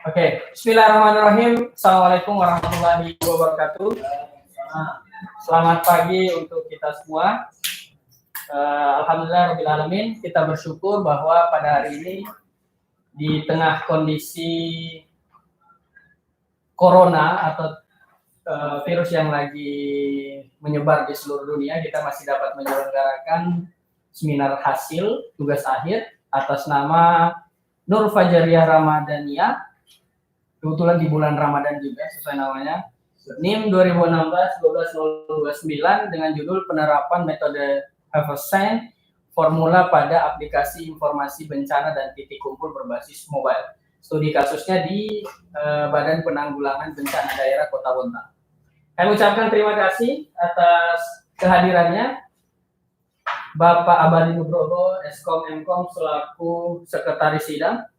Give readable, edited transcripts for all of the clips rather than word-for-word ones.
Oke, Bismillahirrahmanirrahim. Assalamualaikum warahmatullahi wabarakatuh. Selamat pagi untuk kita semua. Alhamdulillahirrahmanirrahim. Kita bersyukur bahwa pada hari ini di tengah kondisi corona atau virus yang lagi menyebar di seluruh dunia, kita masih dapat menyelenggarakan seminar hasil tugas akhir atas nama Nur Fajariyah Ramadhaniyah. Kebetulan di bulan Ramadan juga sesuai namanya. NIM 2016-12029 dengan judul penerapan metode Havelsan formula pada aplikasi informasi bencana dan titik kumpul berbasis mobile. Studi kasusnya di Badan Penanggulangan Bencana Daerah Kota Bontang. Kami ucapkan terima kasih atas kehadirannya Bapak Abadi Nugroho, Eskom Mkom selaku Sekretaris Sidang.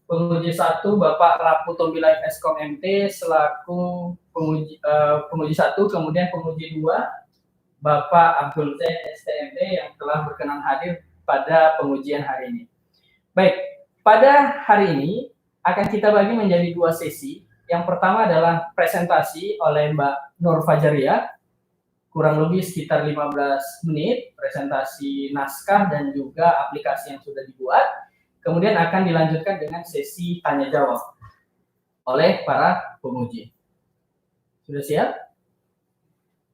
Penguji 1 Bapak Rapu Tombilai Eskom MT selaku penguji 1, kemudian penguji 2 Bapak Abdul Zain STMT yang telah berkenan hadir pada pengujian hari ini. Baik, pada hari ini akan kita bagi menjadi 2 sesi. Yang pertama adalah presentasi oleh Mbak Nur Fajariyah, kurang lebih sekitar 15 menit, presentasi naskah dan juga aplikasi yang sudah dibuat. Kemudian akan dilanjutkan dengan sesi tanya jawab oleh para penguji. Sudah siap?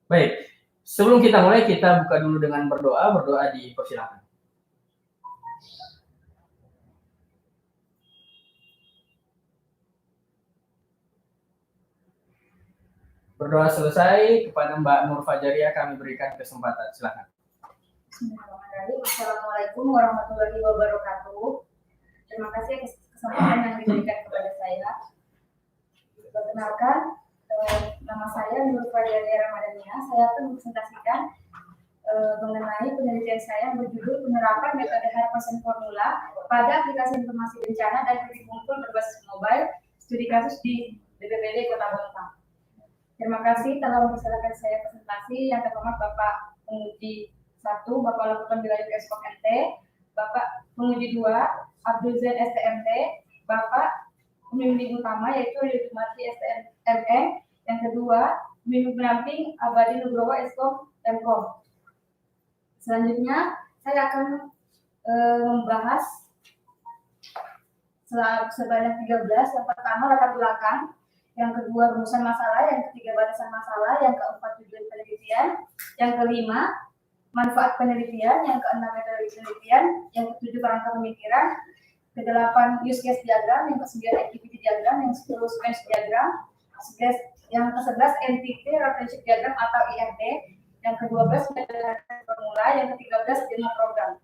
Baik, sebelum kita mulai kita buka dulu dengan berdoa. Berdoa dipersilakan. Berdoa selesai, kepada Mbak Nur Fajariyah kami berikan kesempatan. Silakan. Bismillahirrahmanirrahim. Assalamualaikum warahmatullahi wabarakatuh. Terima kasih atas kesempatan yang diberikan kepada saya. Perkenalkan, nama saya Nur Fajariyah Ramadhaniyah. Saya akan mempresentasikan mengenai penelitian saya berjudul penerapan metode Havelsan formula pada aplikasi informasi bencana dan titik kumpul berbasis mobile, studi kasus di BPBD Kota Bontang. Terima kasih telah mempersilahkan saya presentasi. Yang terhormat Bapak penguji 1, Bapak Rapu Tombilai Eskom MT, Bapak penguji 2, Abdul Zain STMT, Bapak pembimbing utama yaitu Ridmati STMM, yang kedua pembimbing pendamping Abadi Nugroho Eskom Mkom. Selanjutnya saya akan membahas sebanyak 13. Yang pertama latar belakang, yang kedua rumusan masalah, yang ketiga batasan masalah, yang keempat tujuan penelitian, yang kelima manfaat penelitian, yang keenam metode penelitian, yang ketujuh kerangka pemikiran, kedelapan use case diagram, yang kesembilan activity diagram, yang ke-10 sequence diagram, yang ke-11 entity relationship diagram atau IRD, yang ke-12 metode formula, yang ke-13 demo program.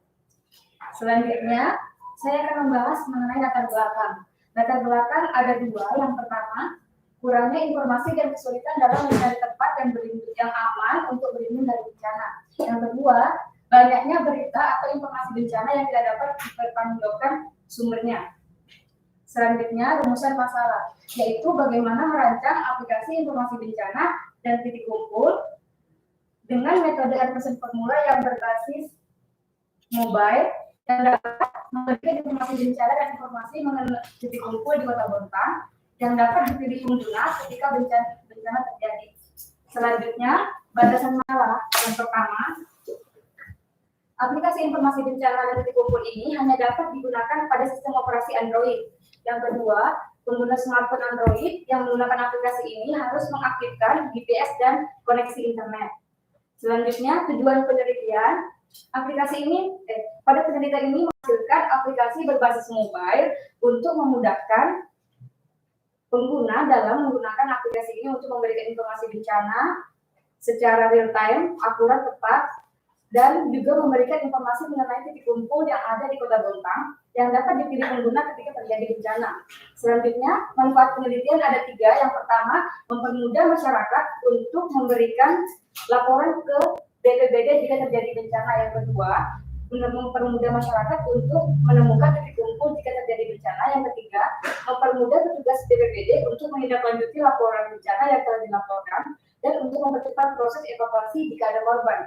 Selanjutnya saya akan membahas mengenai latar belakang. Latar belakang ada 2. Yang pertama, kurangnya informasi dan kesulitan dalam mencari tempat yang aman untuk berlindung dari bencana. Yang kedua, banyaknya berita atau informasi bencana yang tidak dapat dipertanggungjawabkan sumbernya. Selanjutnya, rumusan masalah, yaitu bagaimana merancang aplikasi informasi bencana dan titik kumpul dengan metode Havelsan formula yang berbasis mobile yang dapat memberikan informasi bencana dan informasi mengenai titik kumpul di Kota Bontang yang dapat dipilih pengguna ketika bencana terjadi. Selanjutnya, batasan masalah. Yang pertama, aplikasi informasi bencana dan titik kumpul ini hanya dapat digunakan pada sistem operasi Android. Yang kedua, pengguna smartphone Android yang menggunakan aplikasi ini harus mengaktifkan GPS dan koneksi internet. Selanjutnya, tujuan penelitian. Pada penelitian ini menghasilkan aplikasi berbasis mobile untuk memudahkan pengguna dalam menggunakan aplikasi ini untuk memberikan informasi bencana secara real time, akurat, tepat, dan juga memberikan informasi mengenai titik kumpul yang ada di Kota Bontang yang dapat dipilih pengguna ketika terjadi bencana. Selanjutnya, manfaat penelitian ada 3. Yang pertama, mempermudah masyarakat untuk memberikan laporan ke BPBD jika terjadi bencana. Yang kedua, mempermudah masyarakat untuk menemukan titik kumpul jika terjadi bencana. Yang ketiga, mempermudah petugas BPBD untuk menindaklanjuti laporan bencana yang telah dilaporkan dan untuk mempercepat proses evakuasi jika ada korban.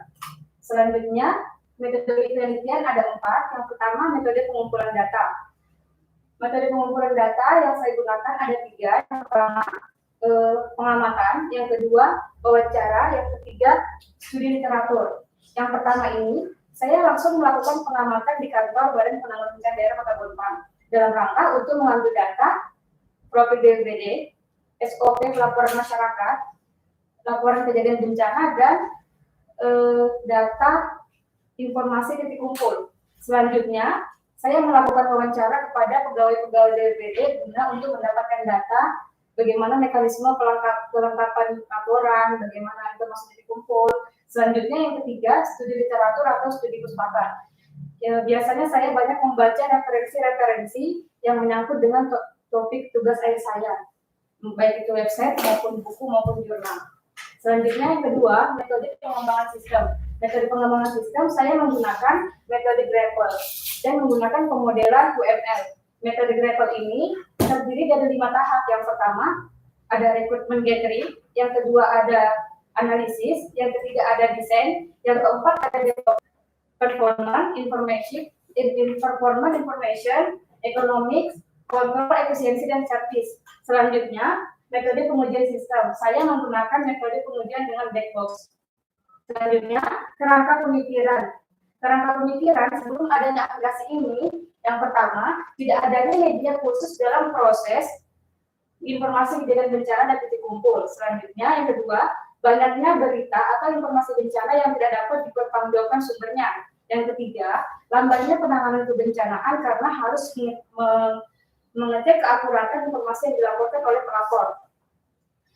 Selanjutnya, metode penelitian ada 4. Yang pertama, metode pengumpulan data. Metode pengumpulan data yang saya gunakan ada 3. Yang pertama, pengamatan. Yang kedua, wawancara. Yang ketiga, studi literatur. Yang pertama ini, saya langsung melakukan pengamatan di kantor Badan Penanggulangan Bencana Daerah Kota Bontang dalam rangka untuk mengambil data profil BPBD, SOP laporan masyarakat, laporan kejadian bencana, dan data informasi titik kumpul. Selanjutnya, saya melakukan wawancara kepada pegawai-pegawai BPBD guna untuk mendapatkan data bagaimana mekanisme kelengkapan laporan, bagaimana informasi titik kumpul. Selanjutnya yang ketiga, studi literatur atau studi pustaka. Ya, biasanya saya banyak membaca referensi-referensi yang menyangkut dengan topik tugas akhir saya, baik itu website maupun buku maupun jurnal. Selanjutnya yang kedua, metode pengembangan sistem. Metode pengembangan sistem saya menggunakan metode Grapple dan menggunakan pemodelan UML. Metode Grapple ini terdiri dari 5 tahap. Yang pertama ada recruitment gathering, yang kedua ada analisis, yang ketiga ada desain, yang keempat ada performance information, economics, control, efisiensi, dan service. Selanjutnya metode pengujian sistem. Saya menggunakan metode pengujian dengan black box. Selanjutnya, kerangka pemikiran. Kerangka pemikiran sebelum adanya aplikasi ini, yang pertama, tidak adanya media khusus dalam proses informasi kejadian bencana dan titik kumpul. Selanjutnya, yang kedua, banyaknya berita atau informasi bencana yang tidak dapat dipertanggungjawabkan sumbernya. Yang ketiga, lambannya penanganan kebencanaan karena harus mengecek keakuratan informasi yang dilaporkan oleh pelapor.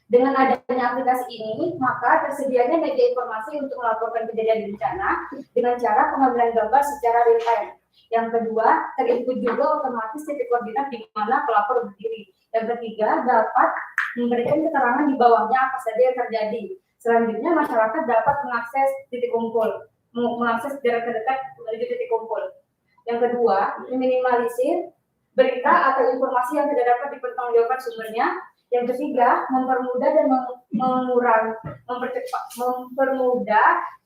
Dengan adanya aplikasi ini, maka tersedianya media informasi untuk melaporkan kejadian bencana dengan cara pengambilan gambar secara real time. Yang kedua, terinput juga otomatis titik koordinat di mana pelapor berdiri. Yang ketiga, dapat memberikan keterangan di bawahnya apa saja yang terjadi. Selanjutnya, masyarakat dapat mengakses titik kumpul, mengakses jarak terdekat menuju titik kumpul. Yang kedua, meminimalisir berita atau informasi yang tidak dapat dipertanggungjawabkan sumbernya. Yang ketiga, mempermudah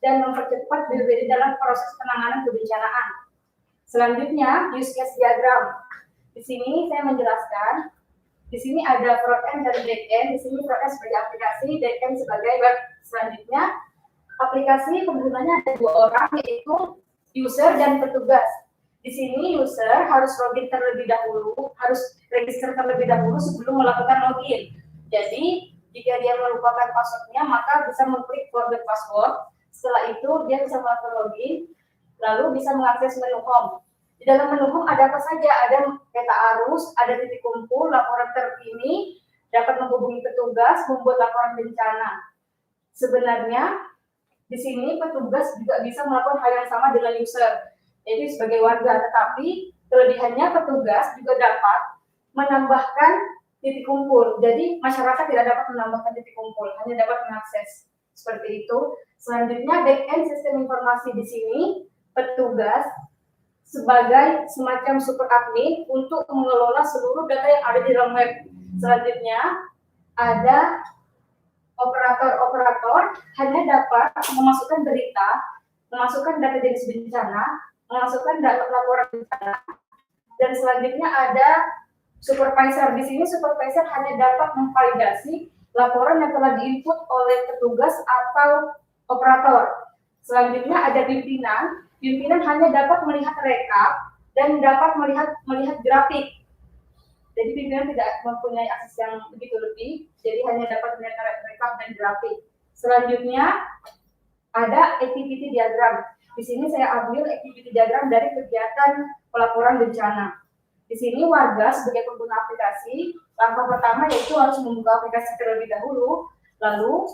dan mempercepat BPBD dalam proses penanganan kebencanaan. Selanjutnya, use case diagram. Di sini saya menjelaskan, di sini ada front end dan back end. Di sini front end sebagai aplikasi, back end sebagai web. Selanjutnya, aplikasi penggunanya ada 2 orang, yaitu user dan petugas. Di sini user harus login terlebih dahulu, harus register terlebih dahulu sebelum melakukan login. Jadi, jika dia melupakan passwordnya, maka bisa mengklik forget password. Setelah itu, dia bisa melakukan login, lalu bisa mengakses menu home. Di dalam menu home ada apa saja? Ada peta arus, ada titik kumpul, laporan terkini, dapat menghubungi petugas, membuat laporan bencana. Sebenarnya, di sini petugas juga bisa melakukan hal yang sama dengan user, yaitu sebagai warga, tetapi kelebihannya petugas juga dapat menambahkan titik kumpul. Jadi masyarakat tidak dapat menambahkan titik kumpul, hanya dapat mengakses. Seperti itu. Selanjutnya back end sistem informasi di sini petugas sebagai semacam super admin untuk mengelola seluruh data yang ada di dalam web. Selanjutnya ada operator hanya dapat memasukkan berita, memasukkan data jenis bencana, memasukkan data laporan bencana, dan selanjutnya ada supervisor. Di sini supervisor hanya dapat memvalidasi laporan yang telah diinput oleh petugas atau operator. Selanjutnya ada pimpinan. Pimpinan hanya dapat melihat rekap dan dapat melihat grafik. Jadi pimpinan tidak mempunyai akses yang begitu lebih, jadi hanya dapat melihat rekap dan grafik. Selanjutnya ada activity diagram. Di sini saya ambil activity diagram dari kegiatan pelaporan bencana. Di sini warga sebagai pengguna aplikasi, langkah pertama yaitu harus membuka aplikasi terlebih dahulu, lalu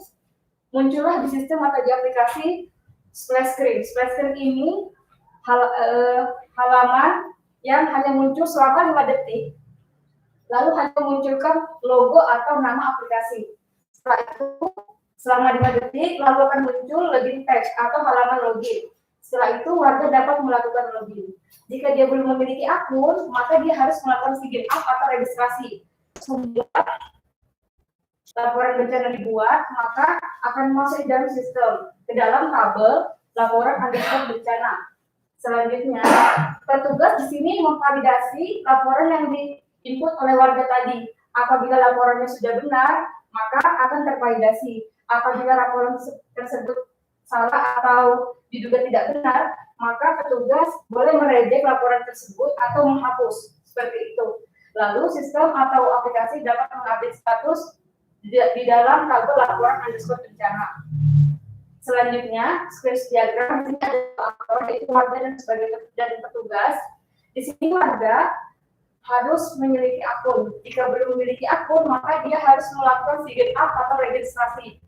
muncullah di sistem atau di aplikasi splash screen. Splash screen ini halaman yang hanya muncul selama 5 detik, lalu hanya memunculkan logo atau nama aplikasi. Setelah itu, selama 5 detik, lalu akan muncul login page atau halaman login. Setelah itu, warga dapat melakukan login. Jika dia belum memiliki akun, maka dia harus melakukan sign up atau registrasi. Setelah laporan bencana dibuat, maka akan masuk di dalam sistem, ke dalam tabel laporan underscore bencana. Selanjutnya, petugas di sini memvalidasi laporan yang input oleh warga tadi. Apabila laporannya sudah benar, maka akan tervalidasi. Apabila laporan tersebut salah atau diduga tidak benar, maka petugas boleh mereject laporan tersebut atau menghapus. Seperti itu. Lalu sistem atau aplikasi dapat mengupdate status di dalam tabel laporan underscore bencana. Selanjutnya, square diagram ini ada aktor yaitu warga dan sebagai petugas. Di sini warga harus memiliki akun. Jika belum memiliki akun, maka dia harus melakukan sign up atau registrasi.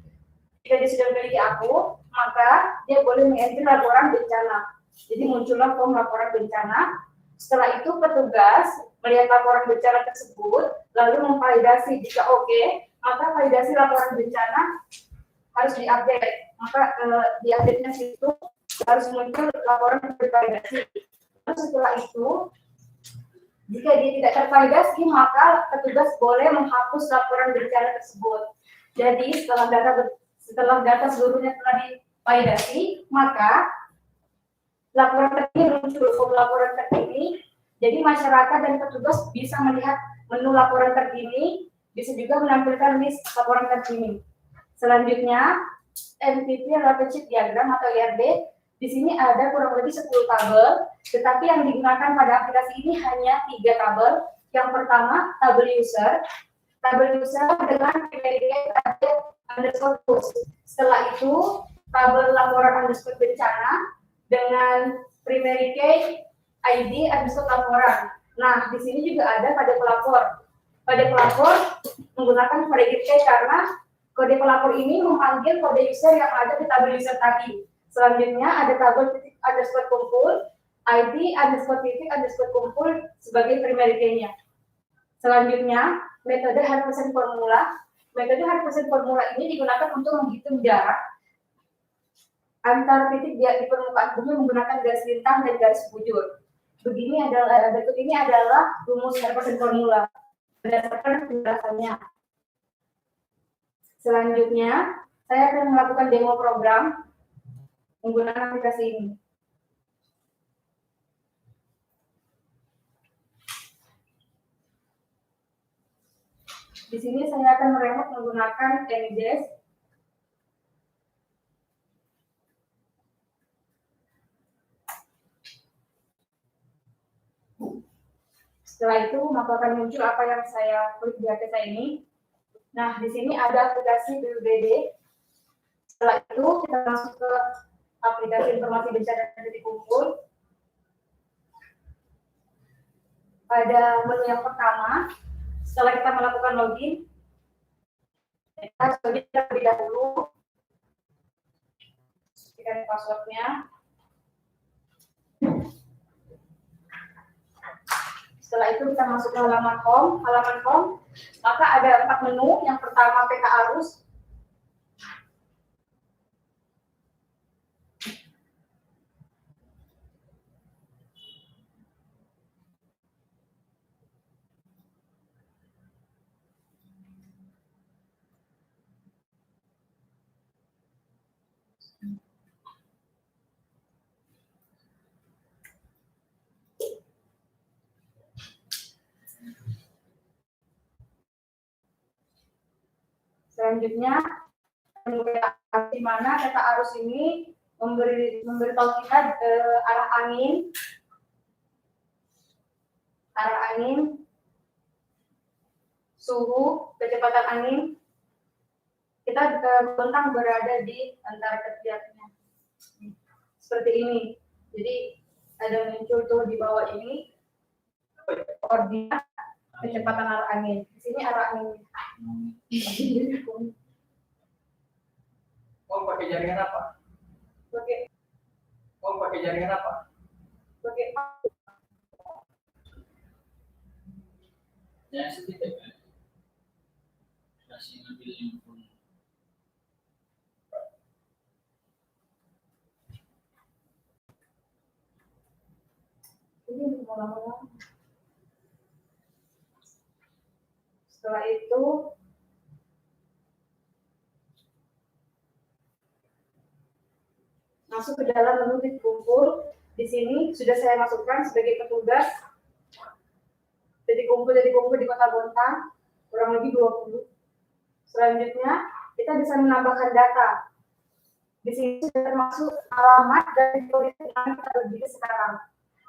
Jika dia sudah memiliki akun, maka dia boleh mengedit laporan bencana. Jadi muncullah form laporan bencana. Setelah itu petugas melihat laporan bencana tersebut, lalu memvalidasi. Jika oke, maka validasi laporan bencana harus diupdate. Maka di update-nya situ harus muncul laporan tervalidasi. Lalu setelah itu, jika dia tidak tervalidasi, maka petugas boleh menghapus laporan bencana tersebut. Jadi setelah data seluruhnya telah divalidasi, maka laporan terkini muncul laporan terkini. Jadi masyarakat dan petugas bisa melihat menu laporan terkini, bisa juga menampilkan list laporan terkini. Selanjutnya, MTP Rapid Sheet Diagram atau IRD. Di sini ada kurang lebih 10 tabel, tetapi yang digunakan pada aplikasi ini hanya 3 tabel. Yang pertama, tabel user dengan primary underscore tools. Setelah itu, tabel laporan underscore bencana dengan primary key ID underscore laporan. Nah, di sini juga ada pada pelapor. Pada pelapor menggunakan predicate key karena kode pelapor ini memanggil kode user yang ada di tabel user tadi. Selanjutnya ada tabel titik underscore kumpul, ID underscore titik underscore kumpul sebagai primary key-nya. Selanjutnya, metode 100% formula. Metode 100% formula ini digunakan untuk menghitung jarak antar titik di permukaan bumi menggunakan garis lintang dan garis bujur. Berikut ini adalah rumus 100% formula berdasarkan penjelasannya. Selanjutnya, saya akan melakukan demo program menggunakan aplikasi ini. Di sini saya akan meremote menggunakan AnyDesk. Setelah itu, maka akan muncul apa yang saya klik di hp saya ini. Nah, di sini ada aplikasi BPBD. Setelah itu, kita masuk ke aplikasi informasi bencana dan titik kumpul. Pada menu yang pertama, setelah kita melakukan login, kita harus login terlebih dahulu. Pastikan passwordnya. Setelah itu kita masuk ke halaman home. Maka ada 4 menu. Yang pertama peta arus. Selanjutnya, di mana peta arus ini memberitahu kita arah angin, suhu, kecepatan angin. Kita bentang berada di antara ketiaknya. Seperti ini. Jadi ada muncul tuh di bawah ini koordinat kecepatan arah angin. Di sini arah angin. Pakai jaringan apa? Pakai jaringan apa? Ya, sedikit kan. Kasih ngambil info. Ini lama-lama. Setelah itu masuk ke dalam menu titik kumpul. Di sini sudah saya masukkan sebagai petugas titik kumpul di Kota Bontang, kurang lebih 20. Selanjutnya, kita bisa menambahkan data. Di sini sudah termasuk alamat dan kode yang kita berdiri sekarang.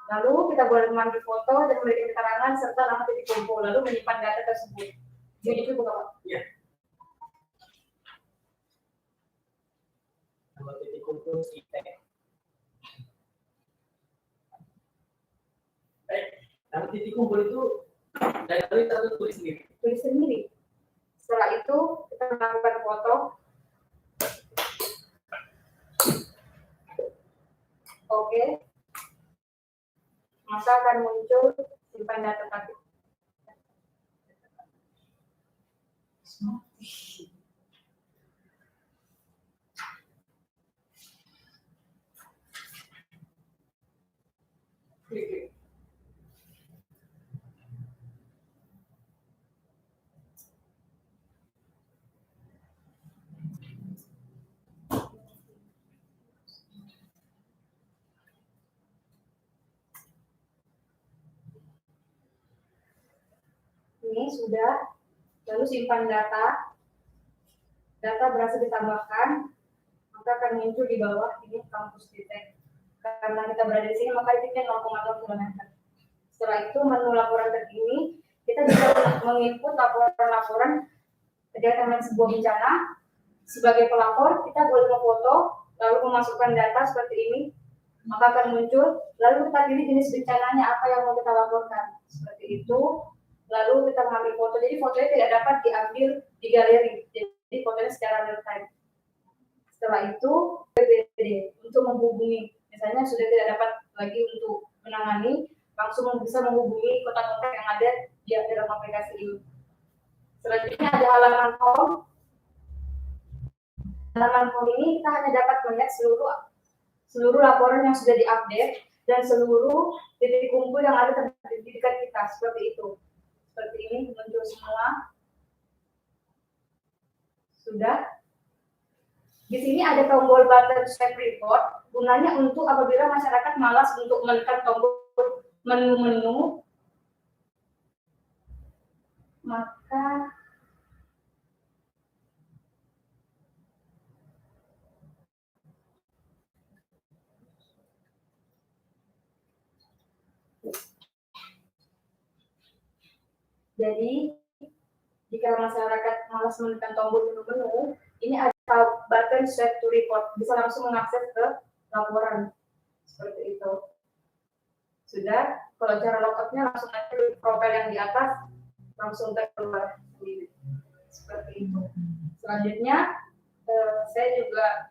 Lalu kita boleh mengambil foto dan memberikan keterangan serta nama titik kumpul, lalu menyimpan data tersebut. Jadi itu bukan Pak? Iya. Nama titik kumpul kita. Nama titik kumpul itu dari tadi kita tulis sendiri. Tulis sendiri. Setelah itu kita melakukan foto. Oke. Maka akan muncul simpan data tadi. Klik. Ini sudah, lalu simpan data. Data berhasil ditambahkan, maka akan muncul di bawah ini kampus titik. Karena kita berada di sini, maka titiknya 0,0 km. Setelah itu menu laporan terkini, kita bisa menginput laporan-laporan kegiatan sebuah bencana. Sebagai pelapor, kita boleh memfoto, lalu memasukkan data seperti ini, maka akan muncul. Lalu kita pilih jenis bencananya apa yang mau kita laporkan, seperti itu. Lalu kita mengambil foto. Jadi fotonya tidak dapat diambil di galeri, jadi fotonya secara real time. Setelah itu, BPD untuk menghubungi, misalnya sudah tidak dapat lagi untuk menangani, langsung bisa menghubungi kontak-kontak yang ada di dalam aplikasi ini. Selanjutnya ada halaman home. Halaman home ini kita hanya dapat melihat seluruh laporan yang sudah diupdate dan seluruh titik kumpul yang ada di dekat kita, seperti itu. Seperti ini muncul semua. Sudah. Di sini ada tombol button Save Report, gunanya untuk apabila masyarakat malas untuk menekan tombol menu-menu, maka jadi jika masyarakat malas menekan tombol menu-menu, ini ada button Save to Report, bisa langsung mengakses ke laporan seperti itu. Sudah, kalau cara logoutnya langsung aja di profil yang di atas, langsung keluar sendiri. Seperti itu. Selanjutnya, saya juga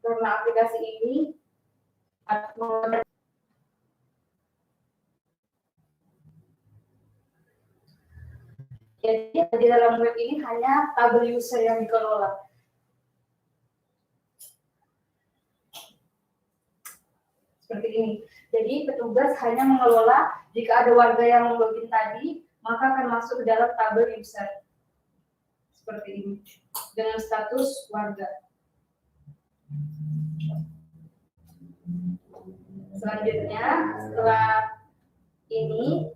karena aplikasi ini jadi di dalam web ini hanya tabel user yang dikelola. Seperti ini. Jadi petugas hanya mengelola jika ada warga yang login tadi, maka akan masuk ke dalam tabel user. Seperti ini. Dengan status warga. Selanjutnya, setelah ini,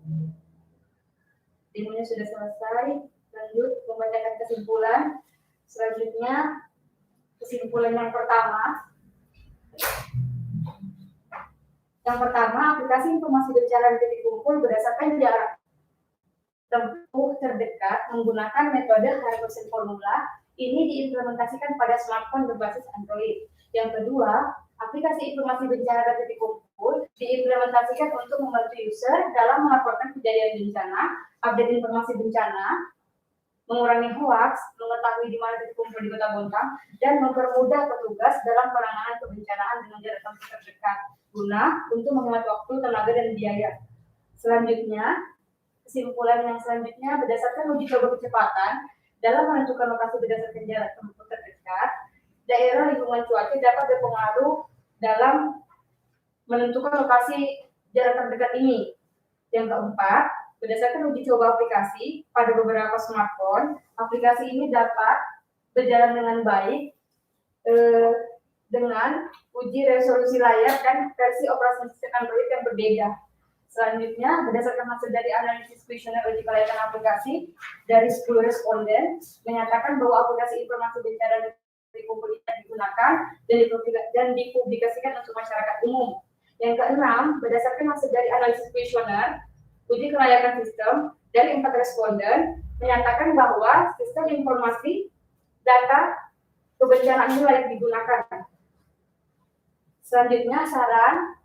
demonya sudah selesai. Lanjut membacakan kesimpulan. Selanjutnya, kesimpulan yang pertama. Yang pertama, aplikasi informasi bencana di titik kumpul berdasarkan jarak tempuh terdekat menggunakan metode Harvester Formula. Ini diimplementasikan pada smartphone berbasis Android. Yang kedua, aplikasi informasi bencana di titik kumpul diimplementasikan untuk membantu user dalam melaporkan kejadian bencana, update informasi bencana, mengurangi hoaks, mengetahui di mana titik kumpul di Kota Bontang, dan mempermudah petugas dalam penanganan kebencanaan dengan jarak tempuh terdekat, guna untuk menghemat waktu, tenaga, dan biaya. Selanjutnya, kesimpulan yang selanjutnya berdasarkan uji coba kecepatan dalam menentukan lokasi berdasarkan jarak tempuh terdekat, daerah lingkungan cuaca dapat berpengaruh dalam menentukan lokasi jarak terdekat ini. Yang keempat, berdasarkan uji coba aplikasi pada beberapa smartphone, aplikasi ini dapat berjalan dengan baik dengan uji resolusi layar dan versi operasi sistem Android yang berbeda. Selanjutnya, berdasarkan hasil dari analisis kuesioner uji kelayakan aplikasi dari 10 responden, menyatakan bahwa aplikasi informasi bencana dari kumpul ini digunakan dan dipublikasikan untuk masyarakat umum. Yang keenam, berdasarkan hasil dari analisis kuesioner uji kelayakan sistem dari 4 responden, menyatakan bahwa sistem informasi data kebencanaan ini layak digunakan. Selanjutnya, saran.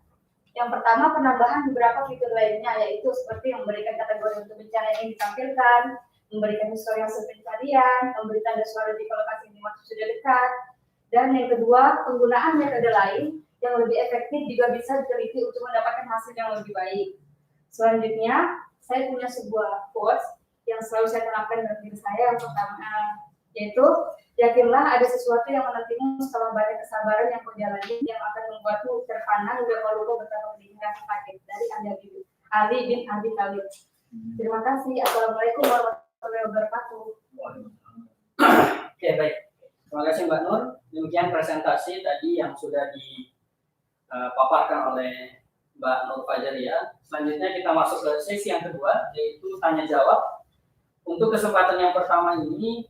Yang pertama, penambahan beberapa fitur lainnya, yaitu seperti memberikan kategori untuk bencana yang ditampilkan, memberikan histori hasil pencarian, memberi tanda suara di lokasi yang dimaksud sudah dekat, dan yang kedua, penggunaan metode lain yang lebih efektif juga bisa diteliti untuk mendapatkan hasil yang lebih baik. Selanjutnya, saya punya sebuah quotes yang selalu saya terapkan dalam diri saya. Yang pertama, yaitu yakinlah ada sesuatu yang menantimu setelah banyak kesabaran yang kau jalani yang akan membuatmu terpana hingga kau lupa betapa pedihnya rasa sakit. Dari Ali bin Abi Thalib. Terima kasih. Assalamualaikum warahmatullahi wabarakatuh. Oke, baik. Terima kasih Mbak Nur. Demikian presentasi tadi yang sudah dipaparkan oleh Mbak Nur Fajaria. Selanjutnya kita masuk ke sesi yang kedua, yaitu tanya jawab. Untuk kesempatan yang pertama ini,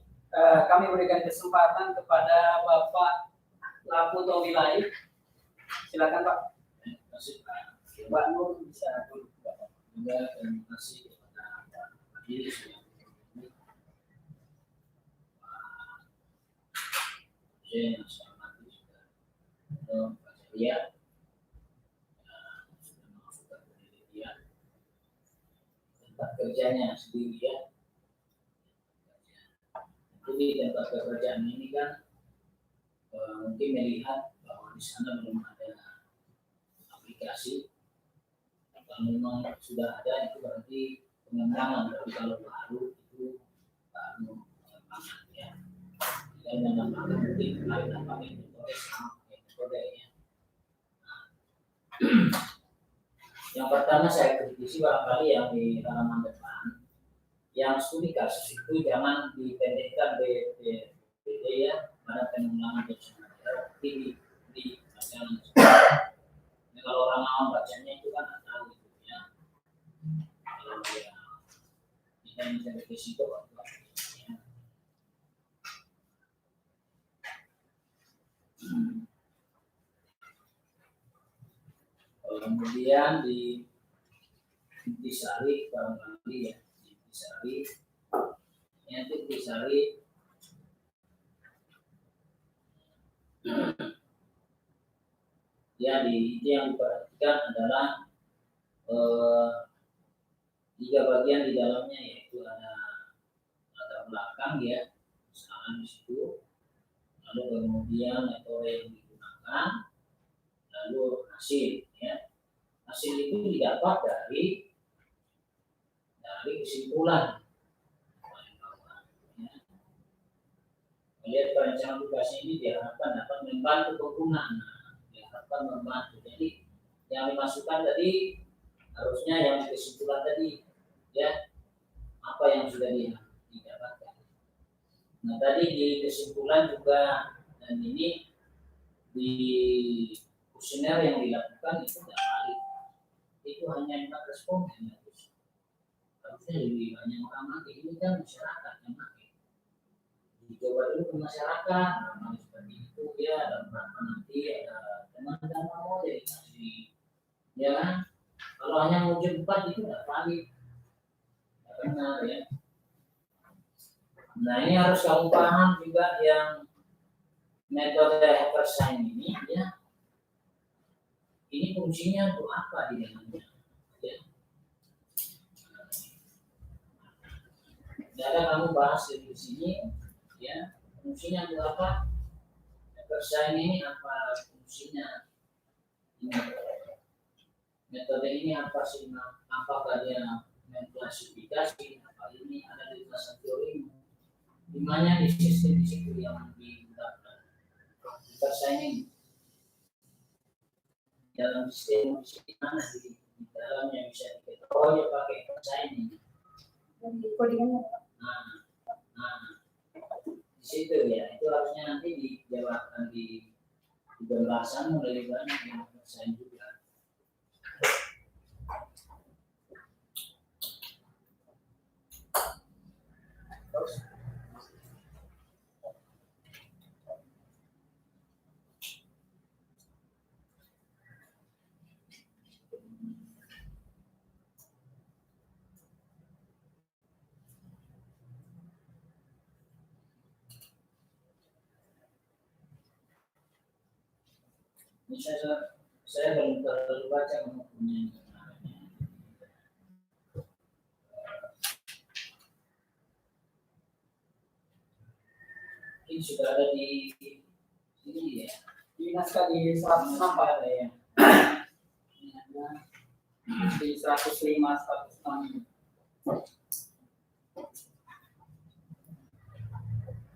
kami berikan kesempatan kepada Bapak Lapu Tomilai. Silakan Pak. Terima kasih Pak. Mbak Nur bisa dulu. Juga terima kasih kepada Pak Majelis yang yang saya hormati juga Pak Jaya sudah melakukan penelitian tempat kerjanya sendiri ya. Jadi tempat pekerjaan ini kan mungkin melihat bahwa di sana belum ada aplikasi. Kalau memang sudah ada itu berarti pengembangan, tapi kalau baru itu baru pengembangan ya. Dan menambahkan mungkin lain apa metode sama metode ya. Yang pertama saya kritisi barangkali yang di halaman depan, yang studi kasus itu jangan dipendekkan BPD ya pada pengembangan bencana di bacaan. Kalau orang awam bacanya itu kan nggak tahu gitu ya. Kalau dia tidak bisa berisiko atau ya. Kemudian di intisari barangkali ya, intisari ya di yang diperhatikan adalah 3 bagian di dalamnya, yaitu ada latar belakang ya, misalnya di situ, lalu kemudian metode yang digunakan, lalu hasil ya. Hasil itu didapat dari kesimpulan. Ya. Melihat perencanaan tugas ini diharapkan dapat membantu pengguna, diharapkan membantu. Jadi yang dimasukkan tadi harusnya yang kesimpulan tadi ya, apa yang sudah didapatkan. Nah tadi di kesimpulan juga, dan ini di kuesioner yang dilakukan itu tidak valid. Itu hanya 4 responden. Harusnya lebih banyak orang pakai. Ini kan masyarakat yang pakai. Dicoba dulu ke masyarakat, namanya seperti itu ya, dan berapa nanti ada teman-teman mau jadi kasih, ya kan? Kalau hanya mau cepat itu tidak valid, tidak benar ya. Nah ini harus kamu paham juga yang metode Eversign ini ya. Ini fungsinya untuk apa di dalamnya? Ya. Ada kamu bahas di sini, ya. Fungsinya untuk apa? Eversign ini apa fungsinya? Metode ini apa sih? Apakah dia mengklasifikasi? Apa ini ada di kelas teori? Dimana di sistem di situ yang digunakan? Eversign ini dalam sistem di mana di dalamnya bisa diketahui pakai Eversign ini. Kodingannya. Di situ ya, itu harusnya nanti dijawabkan di pembahasan mulai banyak yang Eversign juga. Ini saya belum terlalu baca bukunya. Ini sudah ada di sini ya. Di naskah di 106 Pak. Ada ya. Ini ada di 105, 106.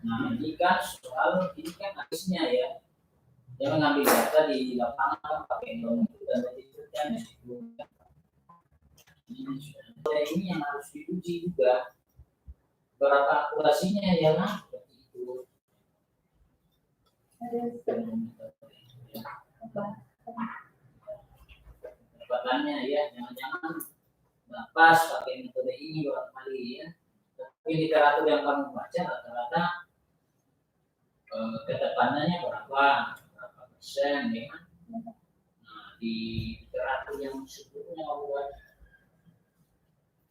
Nah, ini kan soal ini kan habisnya ya. Dia mengambil data di lapangan pakai drone itu dan dititikkan di situ. Ini yang harus diuji juga. Berapa akurasinya ya lah seperti itu. Dapatannya ya, jangan-jangan nggak pas pakai metode ini barangkali ya. Tapi literatur yang kamu baca rata-rata ketepanannya berapa persen ya. Nah, di literatur yang sebelumnya kamu baca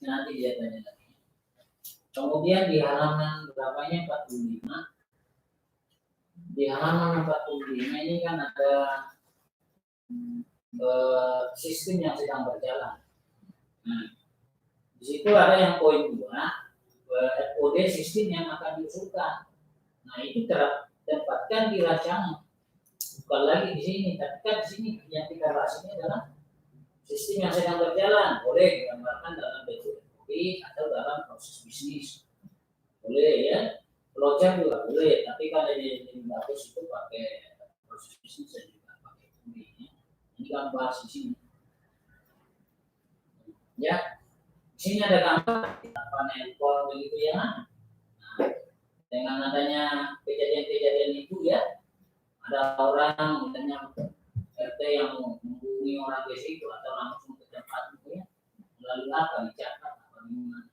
nanti dia tanya lagi. Kemudian di halaman berapanya 45. Di halaman 45 ini kan ada sistem yang sedang berjalan. Nah, di situ ada yang poin 2, FOD sistem yang akan diusulkan. Nah, itu tertempatkan di rancangan. Bukan lagi di sini, tapi kan di sini yang kita bahas ini adalah sistem yang sedang berjalan. Boleh digambarkan dalam bentuk FOD atau dalam proses bisnis. Boleh ya. Flowchart juga boleh, tapi kan yang bagus itu pakai proses bisnis dan juga pakai FOD. Ini kan bahas di sini. Ya, di sini ada gambar panel pol begitu ya. Nah, dengan adanya kejadian-kejadian itu ya, ada orang misalnya RT yang menghubungi orang desa itu atau langsung ke tempat itu ya, melalui apa dicatat apa gimana.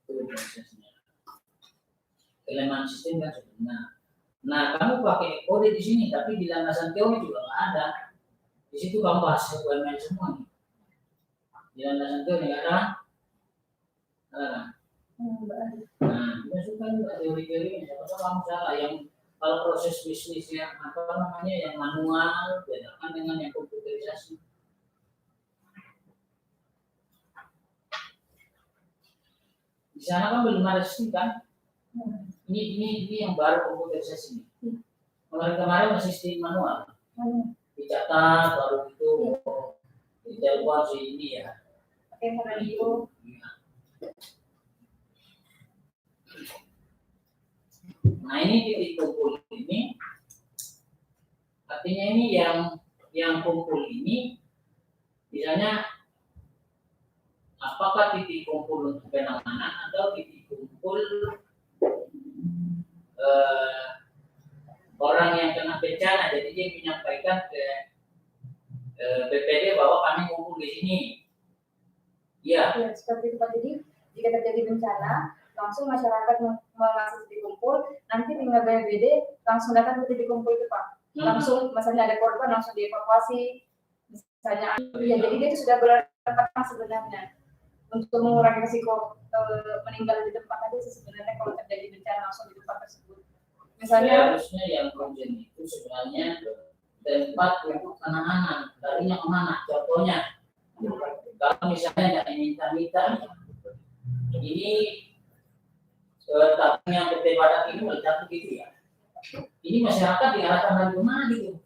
Itu prosesnya. Kelemahan sistem kan sebenarnya. Nah, kamu pakai kode di sini, tapi di landasan teori juga nggak ada. Di situ kamu bahas UML semua nih. Di landasan teori nggak ada. Nah, kita suka juga teori-teori. Siapa tahu kamu salah. Yang kalau proses bisnis yang apa namanya yang manual, bedakan dengan yang komputerisasi. Di sana kan belum ada sistem kan? Ini yang baru komputerisasi. Kemarin masih sistem manual. Dicatat baru itu ditelepon si ini ya. Pakai radio. Nah, ini titik kumpul ini artinya ini yang kumpul ini misalnya apakah titik kumpul untuk penanganan atau titik kumpul orang yang kena bencana, jadi dia menyampaikan ke BPD bahwa kami kumpul di sini. Iya. Ya, seperti itu Pak. Jadi jika terjadi bencana, langsung masyarakat mengasih titik kumpul, nanti tinggal BPD langsung datang ke titik kumpul itu Pak. Langsung, misalnya ada korban langsung dievakuasi, misalnya, ya jadi dia itu sudah berangkat sebenarnya untuk mengurangi risiko meninggal di tempat tadi sebenarnya kalau terjadi bencana langsung di tempat tersebut. Misalnya harusnya yang urgent itu sebenarnya tempat untuk penanganan dari yang mana? Contohnya, kalau misalnya nggak minta-minta, ini tabung yang PT Badak ini meledak begitu ya. Ini masyarakat diarahkan dari mana gitu?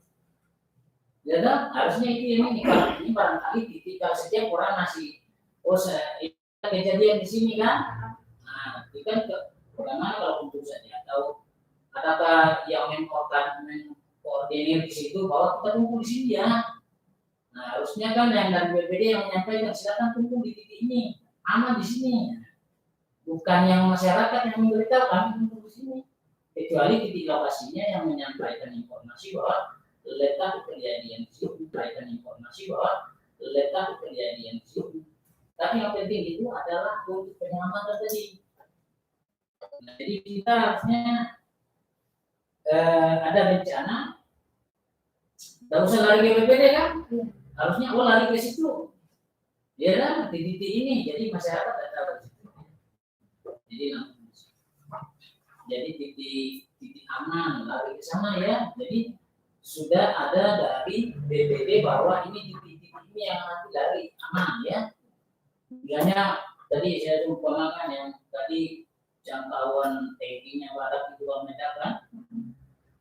Ya kan? Harusnya itu ini barangkali ketika setiap orang ngasih, ini kejadian di sini kan? Nah, itu kan bagaimana kalau kumpul saja atau adakah yang mengkoordinir di situ bahwa kita kumpul di sini ya? Nah, harusnya kan yang dari BPD yang menyampaikan silakan kumpul di titik ini, aman di sini. Bukan yang masyarakat yang memberitahu kami kumpul di sini. Kecuali titik lokasinya yang menyampaikan informasi bahwa letak kejadian di situ, menyampaikan informasi bahwa letak kejadian di situ. Tapi yang penting itu adalah untuk penyelamatan tadi. Nah, jadi kita harusnya ada bencana, tidak usah lari ke BPD kan? Harusnya lari ke situ, ya kan? Di titik ini, jadi masyarakat ada di situ. Jadi titik aman lari ke sana ya. Jadi sudah ada dari BPD bahwa ini titik ini yang nanti dari aman ya. Misalnya tadi saya umpamakan yang tadi jangkauan tingginya barat itu 2 meter kan,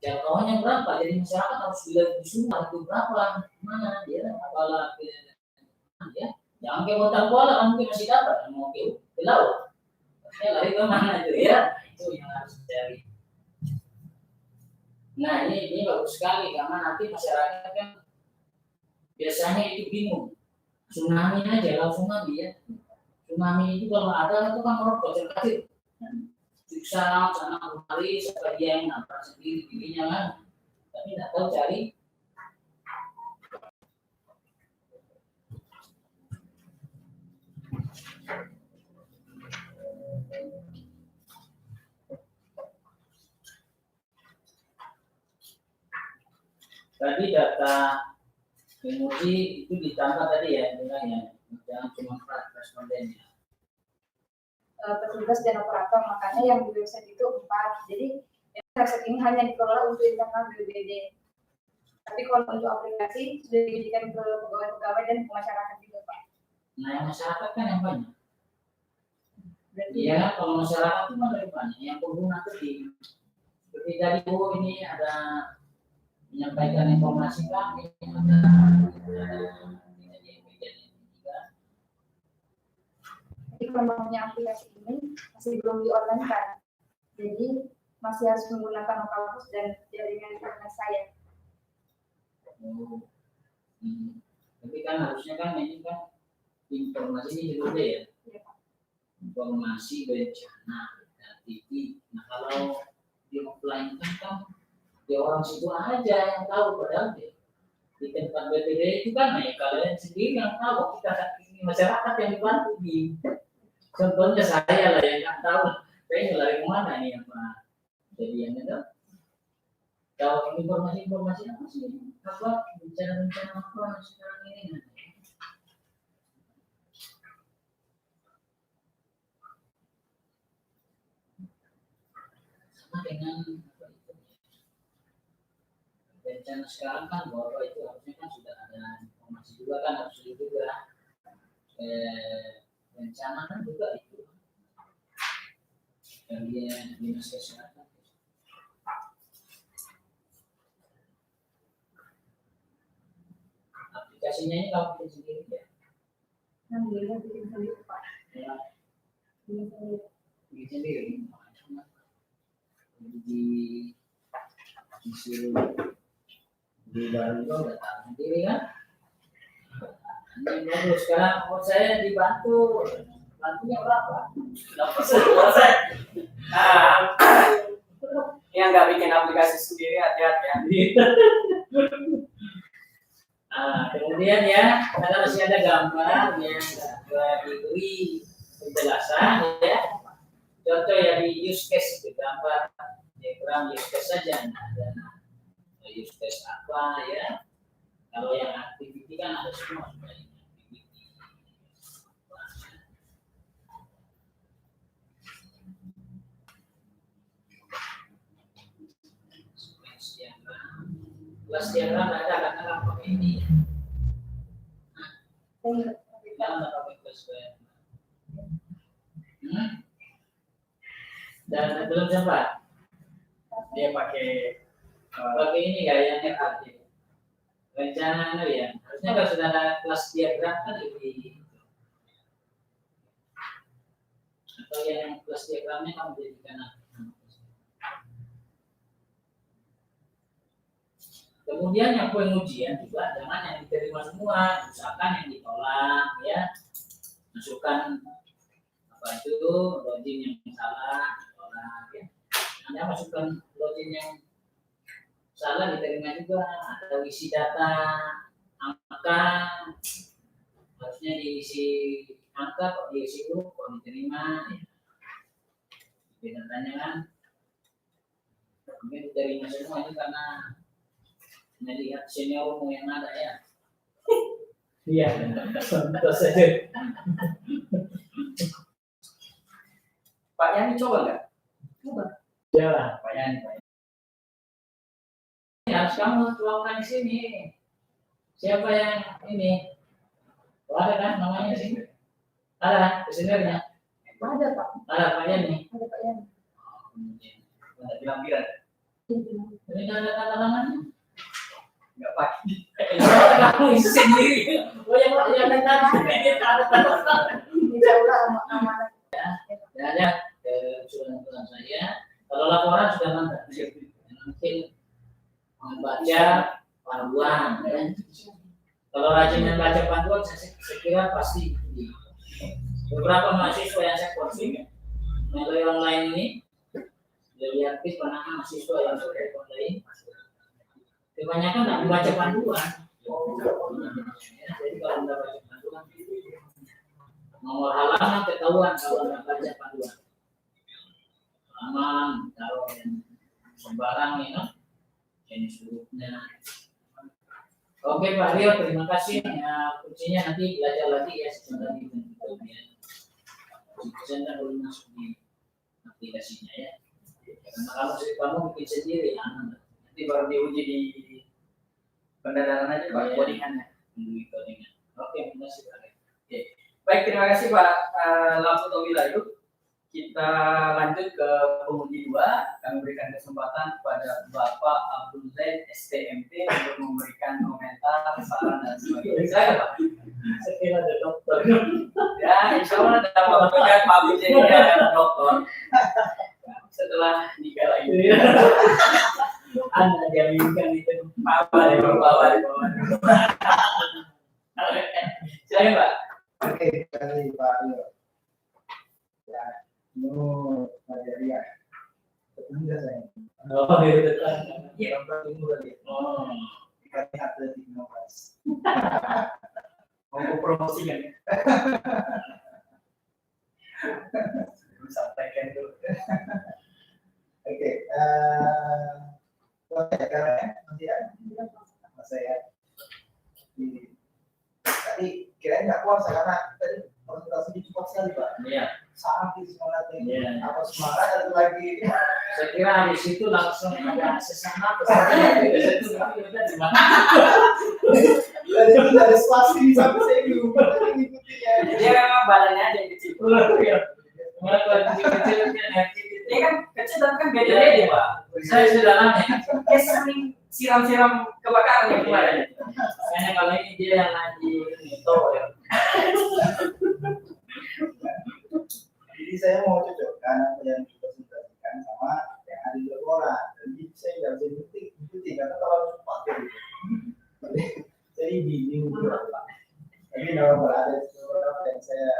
jangkauannya berapa? Jadi masyarakat harus dilihat di semua itu berapa, mana dia, apalah ya. Jangan ke Kota Kuala kan mungkin masih dapat, mau ke laut. Saya lari ke mana itu ya? Itu yang harus dicari. Nah ini bagus sekali karena nanti masyarakat kan biasanya itu bingung. Tsunami aja langsung tsunami ya. Tsunami itu kalau ada itu kan orang kecil-kecil. Siksa sana kemari supaya dia yang nabrak sendiri dirinya kan. Tapi tidak tahu cari. Tadi data emosi itu ditambah tadi ya, dengan jangan cuma respondennya. Petugas dan operator, makanya yang di website itu 4. Jadi website ini hanya dikelola untuk internal BPD. Tapi kalau untuk aplikasi sudah diberikan ke pegawai-pegawai dan ke masyarakat juga, Pak. Nah yang masyarakat kan yang banyak. Berarti Iya, kalau masyarakat itu mana yang banyak, yang pengguna itu seperti tadi ini ada menyampaikan informasi kami, jadi kembangnya aplikasi ini masih belum di-online kan. Jadi masih harus menggunakan lokalhost dan jaringan internet saya. Tapi kan harusnya kan ini kan informasi ini dulu deh ya. Iya, Pak. Informasi bencana dan TV. Nah kalau di offline kan dia orang situ aja yang tahu, padahal di tempat BPD itu kan ya kalian sendiri yang tahu, kita ini masyarakat yang dibantu di contohnya saya lah yang nggak tahu saya lari kemana nih apa kejadian itu. Kalau informasi apa sih, apa bencana apa sekarang ini sama dengan bencana sekarang kan bahwa itu harusnya kan sudah ada informasi juga kan, harus juga bencana kan juga itu dari dinas kesehatan. Aplikasinya ini kamu bikin sendiri ya? Alhamdulillah bikin sendiri, Pak. Ya, Bikin sendiri. bikin sendiri. Disuruh di baru juga udah tahu sendiri kan. Ini bagus. Sekarang mau saya dibantu, bantunya berapa? Dapat selesai. Nah, yang nggak bikin aplikasi sendiri hati-hati ya. Nah, kemudian ya, karena masih ada gambar yang diberi penjelasan ya. Contoh ya di use case itu gambar diagram use case saja. Nah, ada use case apa ya? Kalau yang activity kan ada semua sebenarnya. Kelas diagram ada karena pakai ini. Jangan pakai kelas dan belum sempat. Dia pakai Pakai ini gayanya RT. Rencana itu ya. Harusnya kalau sudah ada kelas diagram kan lebih. Atau yang kelas diagramnya kamu jadikan apa? Kemudian yang pengujian juga jangan yang diterima semua, misalkan yang ditolak ya, masukkan apa itu login yang salah ditolak ya. Anda masukkan login yang salah diterima juga, atau isi data angka harusnya diisi angka kok diisi huruf kok diterima ya. Datanya kan mungkin diterima semua ini karena melihat seniormu yang ada ya. Iya, contoh saja. Pak Yani coba nggak? Coba. Ya, Pak Yani. Ini harus Mas kamu tuangkan di sini. Siapa yang ini? Oh, ada kan namanya di sini? Ada desainer. Ada Pak. Ada Pak Yani. Ada Pak Yani. Ada bilang-bilang. Ini nggak ada tanda tangannya. Nggak pakai. Kamu isi sendiri. Oh yang tanda ini ada tanda tangan. Insya Allah amanah. Ya ada kesulitan saya. Kalau laporan sudah mantap. Mungkin membaca panduan. Ya. Kalau rajin membaca panduan, saya kira pasti. Beberapa mahasiswa yang saya coaching melalui online ini, lebih aktif karena mahasiswa yang sudah online. Kebanyakan tidak membaca panduan. Ya, jadi kalau tidak baca panduan, nomor halaman ketahuan kalau tidak baca panduan. Halaman, taruh yang sembarang ya, jenis hurufnya. Oke Pak Rio, terima kasih. Ya, kuncinya nanti belajar lagi ya sebentar di kemudian. Saya belum masuk di aplikasinya ya. Karena kamu bikin sendiri ya. Nanti baru diuji di pendanaan aja Pak, codingannya. Codingan. Oke, terima kasih Pak. Oke. Baik, terima kasih Pak Laputo Wilayuk. Kita lanjut ke penguji 2. Kami berikan kesempatan kepada Bapak Abdul Zaid STMP untuk memberikan komentar, saran dan sebagainya. Silakan Pak. Saya kira ada dokter. Ya, insya Allah dapat memberikan Pak Abdul jadi dokter setelah nikah lagi. Anda jaminkan itu. Bapak di bawah. Silakan Pak. Oke, terima kasih Pak Rio. Ya, menurut Maria, tetangga saya. Oh, itu kan. Yang timur tadi. Oh. Kami atletik inovasi. Mau promosikan ya? Sampaikan dulu. Oke, karena nanti ya, sama saya di tadi kirain nggak puasa karena tadi presentasinya cepat sekali Pak. Iya. Sangat semangatnya. Iya. Apa semangat atau lagi? Saya kira habis itu langsung ada sesama pesan itu udah di mana? Tadi kita ada spasi sampai saya lupa tadi ngikutinya. Dia memang badannya aja yang kecil. Mulai kalau kecil-kecilnya nanti Dia kan kecil tapi kan beda-beda Pak. saya sudah lama. Dia sering siram-siram kebakaran yang kemarin. Kayaknya kalau ini dia yang lagi itu ya. Jadi saya mau cocokkan apa yang dipresentasikan sama yang ada di laporan. Jadi saya nggak bisa ikuti karena terlalu cepat gitu. Jadi bingung juga Pak. Tapi kalau ada beberapa yang saya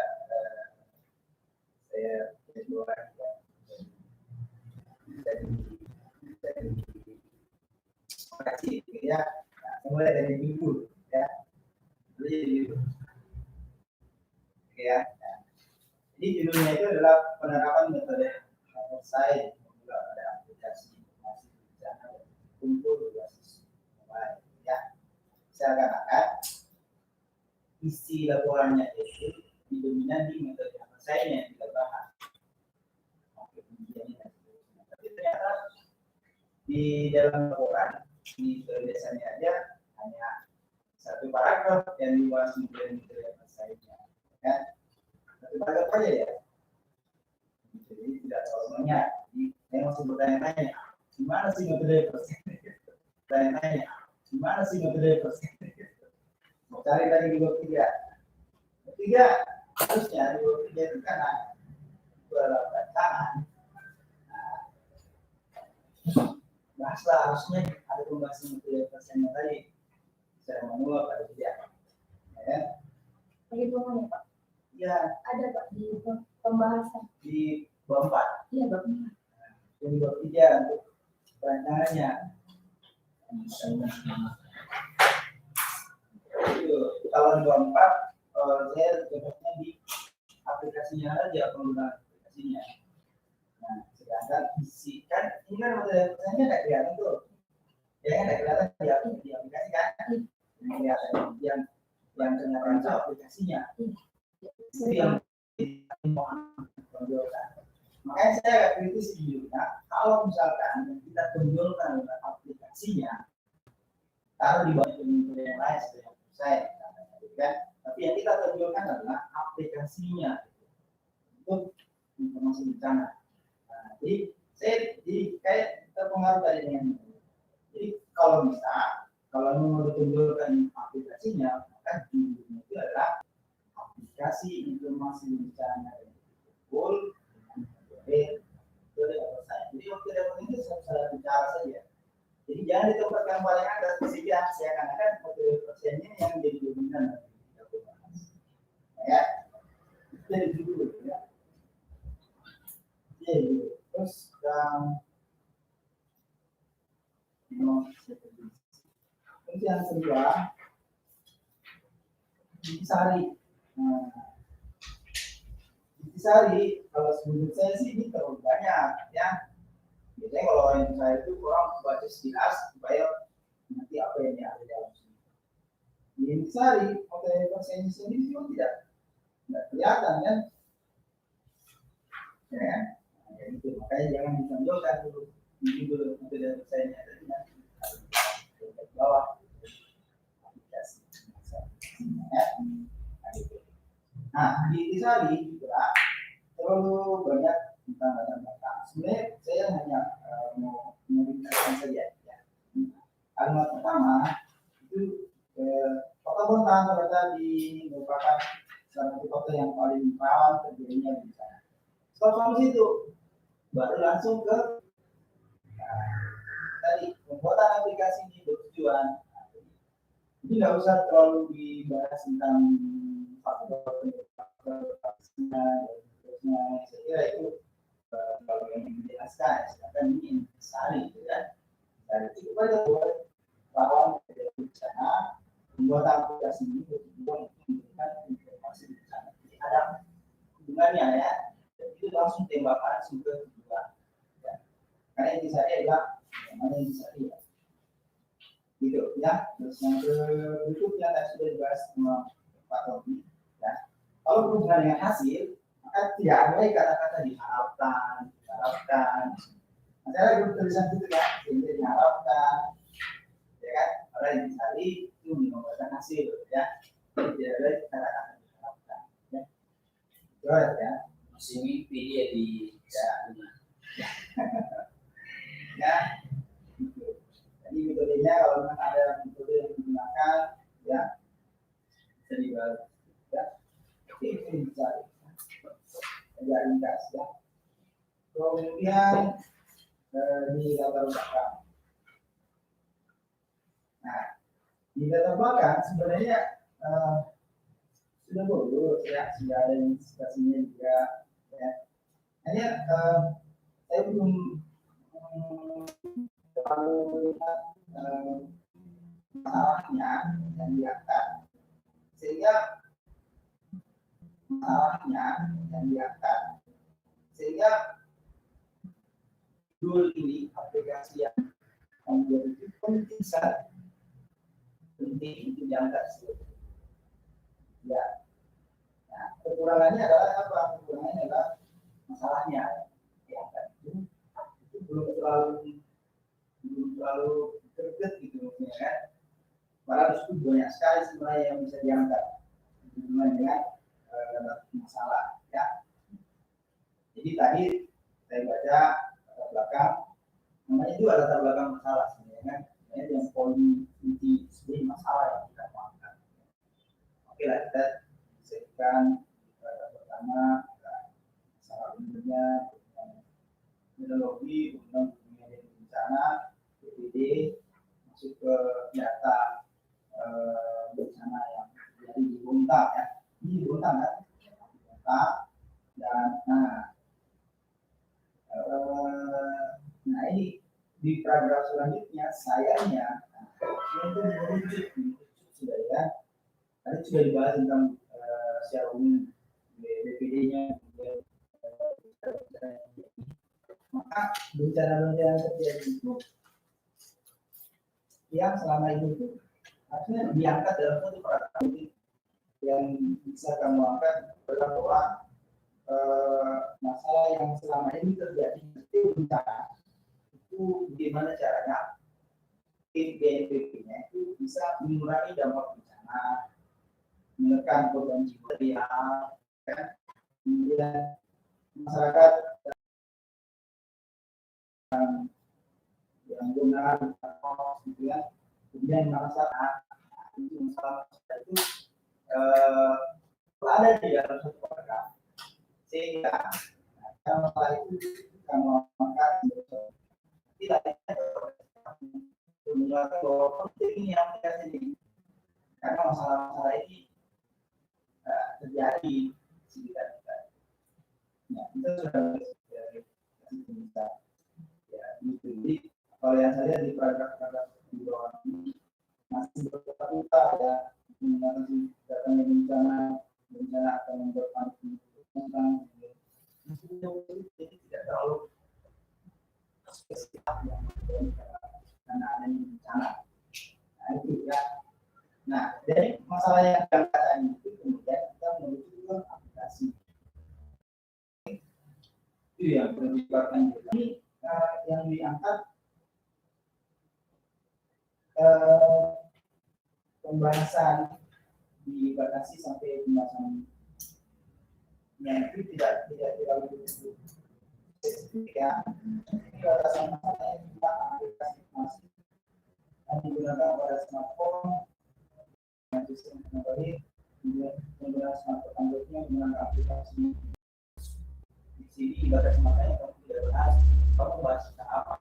coba kasih ya. Mulai dari minggu ya. Jadi ya. Jadi judulnya itu adalah penerapan metode offsite pada aplikasi informasi bencana dan kumpul berbasis mobile. Ya, seakan-akan isi laporannya itu didominan di metode offsite yang kita bahas. Tapi ternyata di dalam laporan di tulisannya aja hanya satu paragraf yang dibahas metode offsite-nya. Ya. Paragraf aja ya. Jadi tidak terlalu banyak. Jadi saya masih bertanya-tanya, gimana sih metode persen? Bertanya-tanya, gimana sih metode persen? Mau cari lagi di bab 3. 3 harusnya di bab 3 itu kan itu adalah bacaan. Bahaslah harusnya ada pembahasan metode persennya tadi. Secara manual pada tidak. Ya. Bagaimana Pak? Ya, Ada Pak di pembahasan. di bab 4. Iya Bapak. Yang bab 3 untuk perancangannya. Itu kalau di bab 4 saya contohnya di aplikasinya aja, penggunaan aplikasinya. Nah, sedangkan isi kan ini kan metode persennya nggak kelihatan tuh. Ya kan nggak kelihatan di aplikasi kan. Yang kelihatan yang kelihatan itu aplikasinya. Itu yang tonjolkan. Makanya saya agak kritis di nah, kalau misalkan kita tonjolkan aplikasinya, taruh di bawah metode yang lain seperti saya, kan? Tapi yang kita tonjolkan adalah aplikasinya untuk informasi bencana. Nah, jadi kayak terpengaruh tadi dengan itu. Jadi kalau mau ditunjukkan aplikasinya, maka judulnya itu adalah aplikasi informasi bencana yang full dengan metode saya. Jadi metode itu saya bicara saja. Jadi jangan di tempat yang paling atas, sehingga seakan-akan metode persennya yang menjadi dominan. Ya, itu dari dulu ya. Oke, terus yang kedua, intisari. Intisari, kalau menurut saya sih ini terlalu banyak ya. Biasanya kalau orang intisari itu orang baca sekilas supaya nanti apa yang ada di dalam sini. Di intisari, materi persennya sendiri juga tidak kelihatan kan? Ya kan? Nah, itu makanya jangan ditonjolkan dulu. Ini dulu materi persennya ada di bawah aplikasi. Nah, di intisari juga terlalu banyak tentang data. Sebenarnya saya hanya mau memberikan saja. Ya. Kalimat pertama itu kota Bontang ternyata merupakan salah satu kota yang paling rawan terjadinya bencana. Setelah dari situ baru langsung ke tadi pembuatan aplikasi ini bertujuan. Jadi nggak usah terlalu dibahas tentang faktor saya kira itu kalau yang dijelaskan, sedangkan ini intisari, ya. Dan itu pada buat lawan bencana, membuat aplikasi ini bertujuan untuk memberikan informasi bencana. Jadi ada hubungannya ya, dan itu langsung tembakan sumber tujuan. Ya. Karena intisari adalah namanya intisari ya. Gitu ya. Terus yang berikutnya tadi sudah dibahas sama Pak Tommy. Ya. Kalau berhubungan dengan hasil, maka tidak ada kata-kata diharapkan. Masalah itu tulisan itu kan, sehingga diharapkan, ya kan? Orang yang dicari itu menggambarkan hasil, ya. Jadi tidak ada kata-kata diharapkan, ya. Jelas ya. Masih mimpi dia di Ya. Gitu. Jadi metodenya kalau memang ada metode yang digunakan, ya bisa dibalik, ya. Oke, ini dicari. Agak ringkas, ya. Kemudian di latar belakang. Nah, di latar belakang sebenarnya sudah bagus ya, sudah ada indikasinya juga. Ya. Hanya saya belum terlalu melihat masalahnya yang diangkat, sehingga judul ini aplikasi yang menjadi penting untuk diangkat. Ya, nah, kekurangannya adalah apa? Kekurangannya adalah masalahnya diangkat itu belum terlalu dekat gitu maksudnya kan. Padahal itu banyak sekali sebenarnya yang bisa diangkat dengan masalah ya. Jadi tadi saya baca latar belakang, namanya juga latar belakang masalah sebenarnya kan. Sebenarnya yang poin inti sebenarnya masalah yang kita angkat. Oke lah, kita selesaikan pertama masalah umumnya, metodologi, kemudian bencana, BPD, masuk ke data bencana yang terjadi di Bontang ya. Ini di Bontang kan, Bontang dan nah ini di paragraf selanjutnya sayangnya itu merujuk sudah ya. Tadi sudah dibahas tentang secara umum BPD-nya, maka bencana-bencana terjadi itu yang selama ini itu harusnya diangkat dalam satu paragraf yang bisa kamu angkat bahwa masalah yang selama ini terjadi itu bencana itu bagaimana caranya tim BNPB-nya itu bisa mengurangi dampak bencana, menekan korban jiwa, kan? Kemudian masyarakat yang gunakan gitu ya, kemudian merasa itu masalah itu ada di dalam satu program, sehingga kalau masalah itu kita mengangkat tidak menggunakan bahwa penting yang kita sendiri, karena masalah-masalah ini terjadi di sekitar kita. Nah, kita sudah dari kita ya itu. Jadi kalau yang saya lihat di paragraf di bawah ini masih beberapa kita ya mengenai datangnya bencana akan membuat panik tentang jadi tidak terlalu spesifik yang karena adanya bencana. Nah itu ya. Nah dari masalah yang diangkat itu kemudian kita menuju ke aplikasi. Itu yang perlu diperhatikan. Ini yang diangkat pembahasan dibatasi sampai pembahasan yang itu tidak terlalu spesifik ya. Ini batasan masalahnya tentang aplikasi masih yang digunakan pada smartphone, yang sistem kembali menggunakan smartphone Androidnya menggunakan aplikasi. Di sini batas makanya kamu tidak bahas, kamu bahas apa?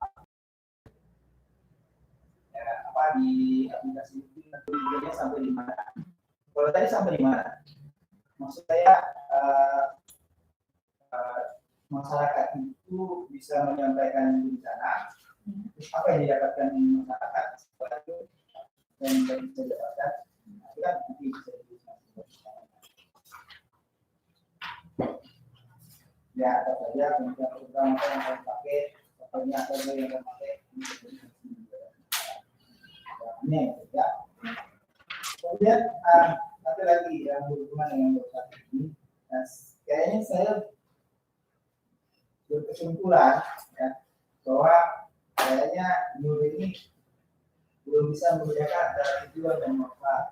Ya, apa di aplikasi itu tujuannya sampai di mana? Kalau tadi sampai di mana? Maksud saya masyarakat itu bisa menyampaikan bencana, apa yang didapatkan masyarakat setelah itu dan bisa didapatkan, itu kan nanti bisa didapatkan. Ya, apa saja kemudian program apa yang akan pakai, pokoknya apa yang akan pakai. Ini ya. Kemudian satu lagi yang berhubungan dengan dosa ini, kayaknya saya berkesimpulan ya bahwa kayaknya Nur ini belum bisa membedakan antara tujuan dan manfaat.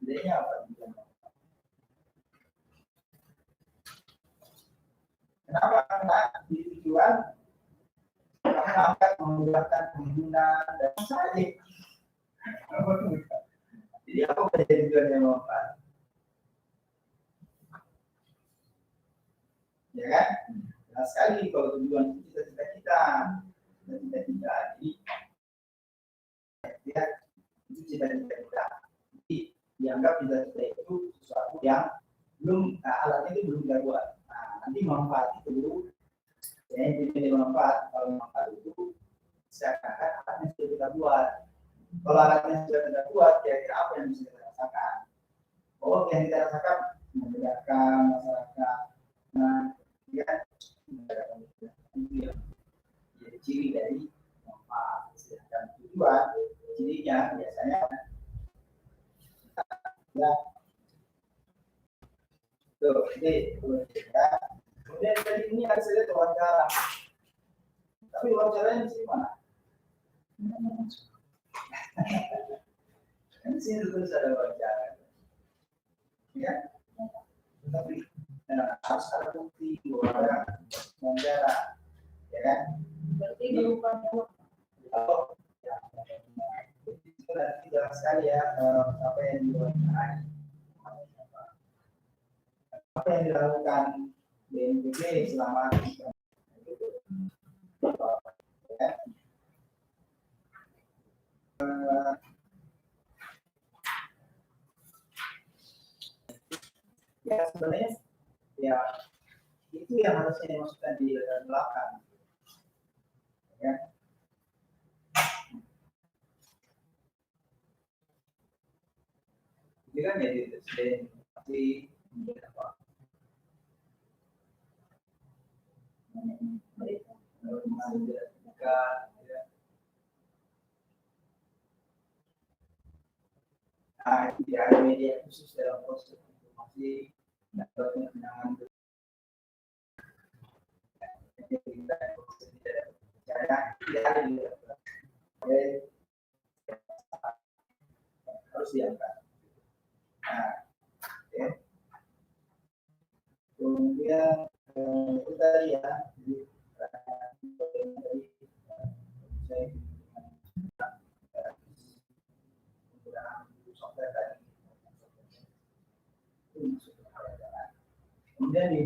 Bedanya apa? Kenapa? Karena di tujuan karena akan menggunakan pengguna dan saja. Jadi apa menjadi tujuan dan manfaat? Ya kan? Nah sekali kalau tujuan itu cita-cita kita jadi ya itu cita-cita kita. Jadi dianggap cita-cita itu sesuatu yang belum alatnya itu belum kita buat. Nah nanti manfaat itu ya yang manfaat kalau manfaat itu seakan-akan alatnya sudah kita buat. Kalau alatnya sudah kita buat, kira-kira apa yang bisa kita rasakan? Oh yang kita rasakan membedakan masyarakat. Nah ya itu yang jadi ciri dari manfaat. Sedangkan tujuan cirinya biasanya ya tuh ini ya. Kemudian tadi ini ada saya lihat wawancara, tapi wawancaranya di mana? Kan di sini terus ada wawancara, ya. Tapi harus ada bukti bahwa ada wawancara, ya kan? Berarti berupa oh, ya. Itu nanti jelas sekali ya apa yang diwawancarai, apa yang dilakukan BNPB selama ya. Ya sebenarnya ya itu yang harusnya dimasukkan di belakang ya. Jadi kan jadi pasti apa tidak ada media khusus dalam proses informasi dapat penanganan tidak ada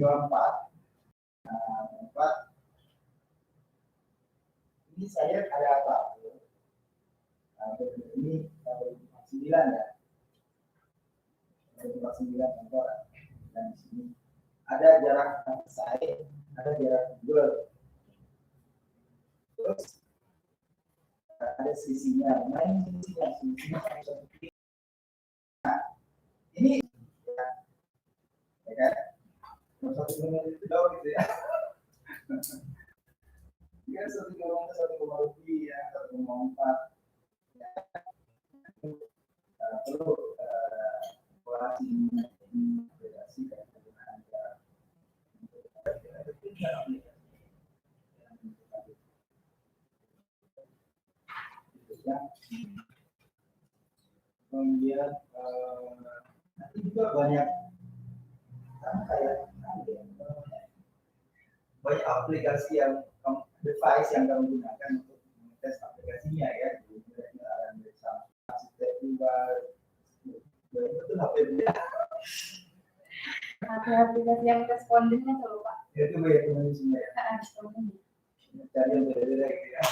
24. Ini saya ada apa? Ini 9 ya. 9 contoh. Dan di sini ada jarak saya, ada jarak Google. Terus ada sisinya, main sisinya. Nah, ini ya kan? 1 kilometer itu jauh gitu ya. Dia 1 kilometer 1,2 lebih ya, 1,4. Ya. Perlu evaluasi dan penggunaan kemudian nanti juga banyak banyak aplikasi yang device yang kamu gunakan untuk mengetes aplikasinya ya. Itu HP aplikasi yang respondennya tuh Pak. itu banyak teman semua ya. Responden. Cari yang beda-beda gitu ya.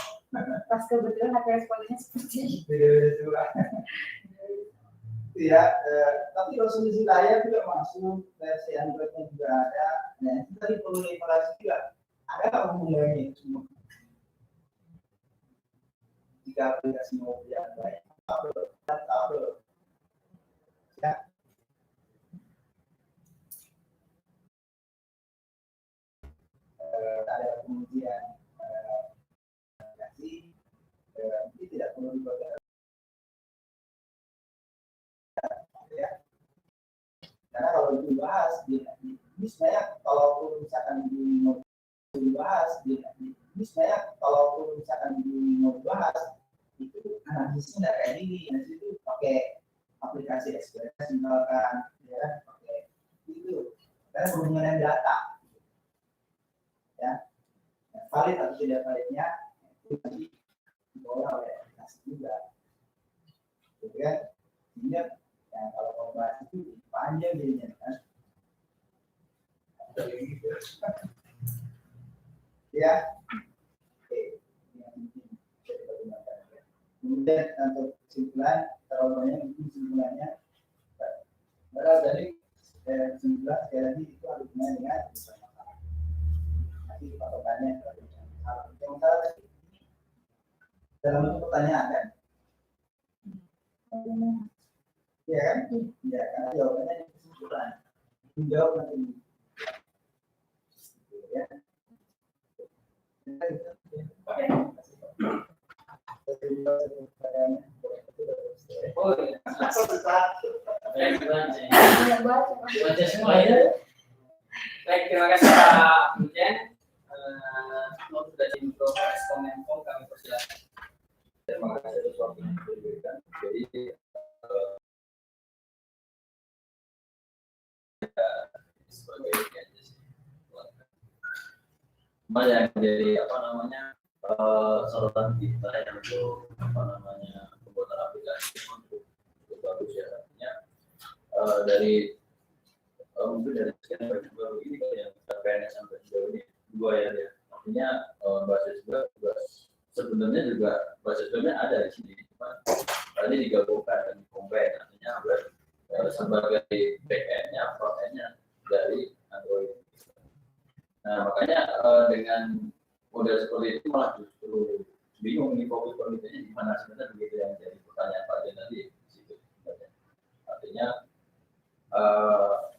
Pas kebetulan HP respondennya seperti ini. Beda-beda juga. Ya, tapi resolusi layar juga masuk, versi Android-nya juga ada. Nah, itu tadi perlu evaluasi juga. Ada nggak hubungannya itu semua? Jika aplikasi mau yang baik, tabel. Ya. Ada kemudian aplikasi, ini tidak perlu dibuat. Ya. Karena kalau itu dibahas ini sebenarnya kalau misalkan mau dibahas ini sebenarnya kalau misalkan mau dibahas itu analisisnya nggak kayak gini. Analisis itu pakai aplikasi Express misalkan ya pakai itu karena berhubungan dengan data ya. Valid atau tidak validnya itu nanti diolah oleh aplikasi juga gitu kan. Sehingga ya, kalau membahas itu panjang jadinya kan. Ya, oke. Kemudian untuk kesimpulan, kalau banyak kesimpulannya, berasal dari kesimpulan sekali lagi itu harus dengan bersama. Nanti patokannya yang salah tadi dalam bentuk pertanyaan kan? Ya kan? Ya, karena jawabannya di kesimpulan. Menjawab nanti. Ya. Oke. Oh, iya. Baca semua ya. Baik, terima kasih Pak Brigjen. Sudah diinfo Kominfo, kami persilakan. Terima kasih atas waktu yang diberikan. Jadi sebagai yang menjadi sorotan kita yang untuk pembuatan aplikasi untuk bagus ya artinya dari mungkin dari sekian banyak baru ini yang capaiannya sampai sejauh ini 2 ya dia artinya basis juga sebenarnya juga basis webnya ada di sini cuma tadi digabungkan dan combine artinya sebagai backend-nya front-end-nya dari Android. Nah makanya dengan model seperti itu malah justru bingung nih fokus penelitiannya di mana sebenarnya begitu yang jadi pertanyaan Pak Jen tadi di situ. Artinya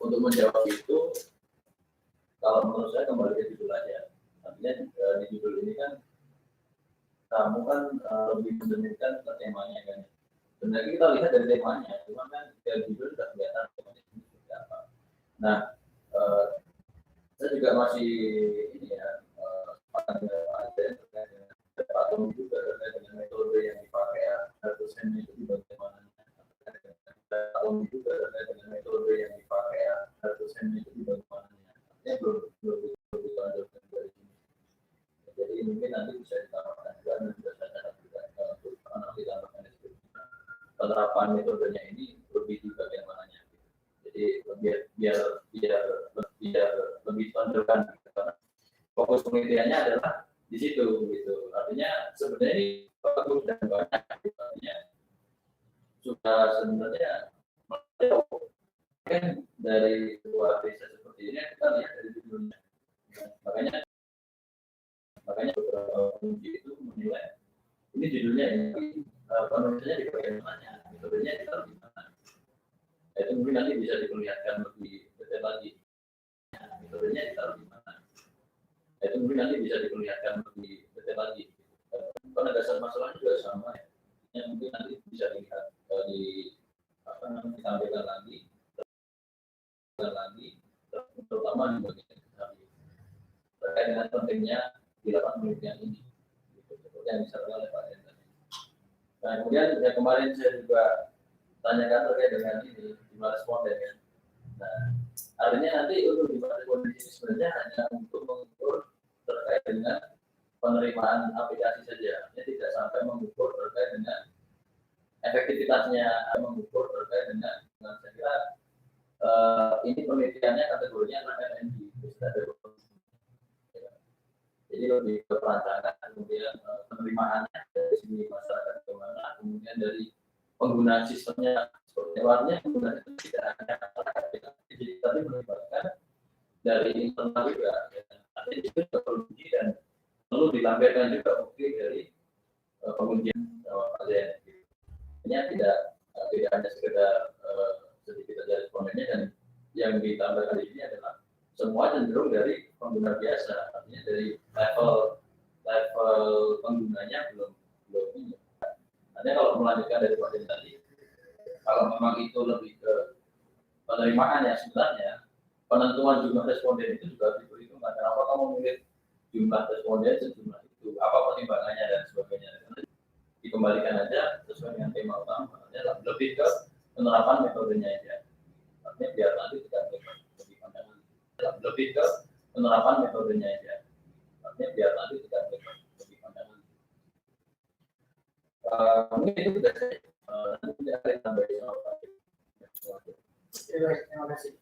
untuk menjawab itu kalau menurut saya kembali ke judul aja. Artinya di judul ini kan kamu kan lebih mencerminkan ke temanya kan. Sebenarnya kita lihat dari temanya, cuma kan dari judul sudah kelihatan temanya seperti apa. Nah, saya juga masih ini ya atau juga terkait dengan metode yang dipakai dosennya itu di bagaimana atau juga terkait dengan metode yang dipakai dosennya itu di bagaimana ya belum dilanjutkan dari sini. Jadi mungkin nanti bisa ditambahkan juga dan juga saya catat juga untuk nanti tambahkan deskripsinya penerapan metodenya ini lebih di bagian mananya. Jadi biar lebih tonjolkan. Fokus penelitiannya adalah di situ gitu. Artinya sebenarnya ini bagus dan banyak. Artinya sudah sebenarnya kan dari sebuah riset seperti ini kita lihat dari judulnya. Makanya beberapa peneliti itu menilai ini judulnya ini penulisnya di bagian mana, metodenya ditaruh di mana. Itu mungkin nanti bisa diperlihatkan lebih detail lagi. Metodenya ditaruh di mana. Itu mungkin nanti bisa diperlihatkan lebih detail lagi. Karena dasar masalahnya juga sama ya. Yang mungkin nanti bisa dilihat ditampilkan lagi, terutama di bagian terkait dengan pentingnya dilakukan penelitian ini. Seperti yang disampaikan oleh Pak Jen tadi. Nah, kemudian yang kemarin saya juga tanyakan terkait dengan ini jumlah responden kan. Nah, artinya nanti untuk jumlah responden ini sebenarnya hanya untuk mengukur terkait dengan penerimaan aplikasi saja. Ini tidak sampai mengukur terkait dengan efektivitasnya, mengukur terkait dengan saya kira ini penelitiannya kategorinya NND. Jadi lebih ke perancangan, kemudian penerimaannya dari sini masyarakat bagaimana, kemudian dari penggunaan sistemnya seperti artinya penggunaan itu tidak hanya masyarakat, tapi melibatkan dari internal juga. Artinya itu juga perlu diuji dan perlu dilampirkan juga bukti dari pengujian pasien. Ini tidak hanya sekedar sedikit saja respondennya, dan yang ditambahkan di sini adalah semua cenderung dari pengguna biasa, artinya dari level penggunanya belum ini. Artinya kalau melanjutkan dari pasien tadi, kalau memang itu lebih ke penerimaan ya sebenarnya penentuan jumlah responden itu juga harus diperhitungkan. Kenapa kamu memilih jumlah responden sejumlah itu? Apa pertimbangannya dan sebagainya? Dikembalikan aja sesuai dengan tema utama. Artinya lebih ke penerapan metodenya aja. Artinya biar nanti tidak lebih panjang. Lebih ke penerapan metodenya aja. Artinya biar nanti tidak lebih panjang. Mungkin itu sudah saya. Nanti tidak ada tambahin sama Pak. Terima kasih.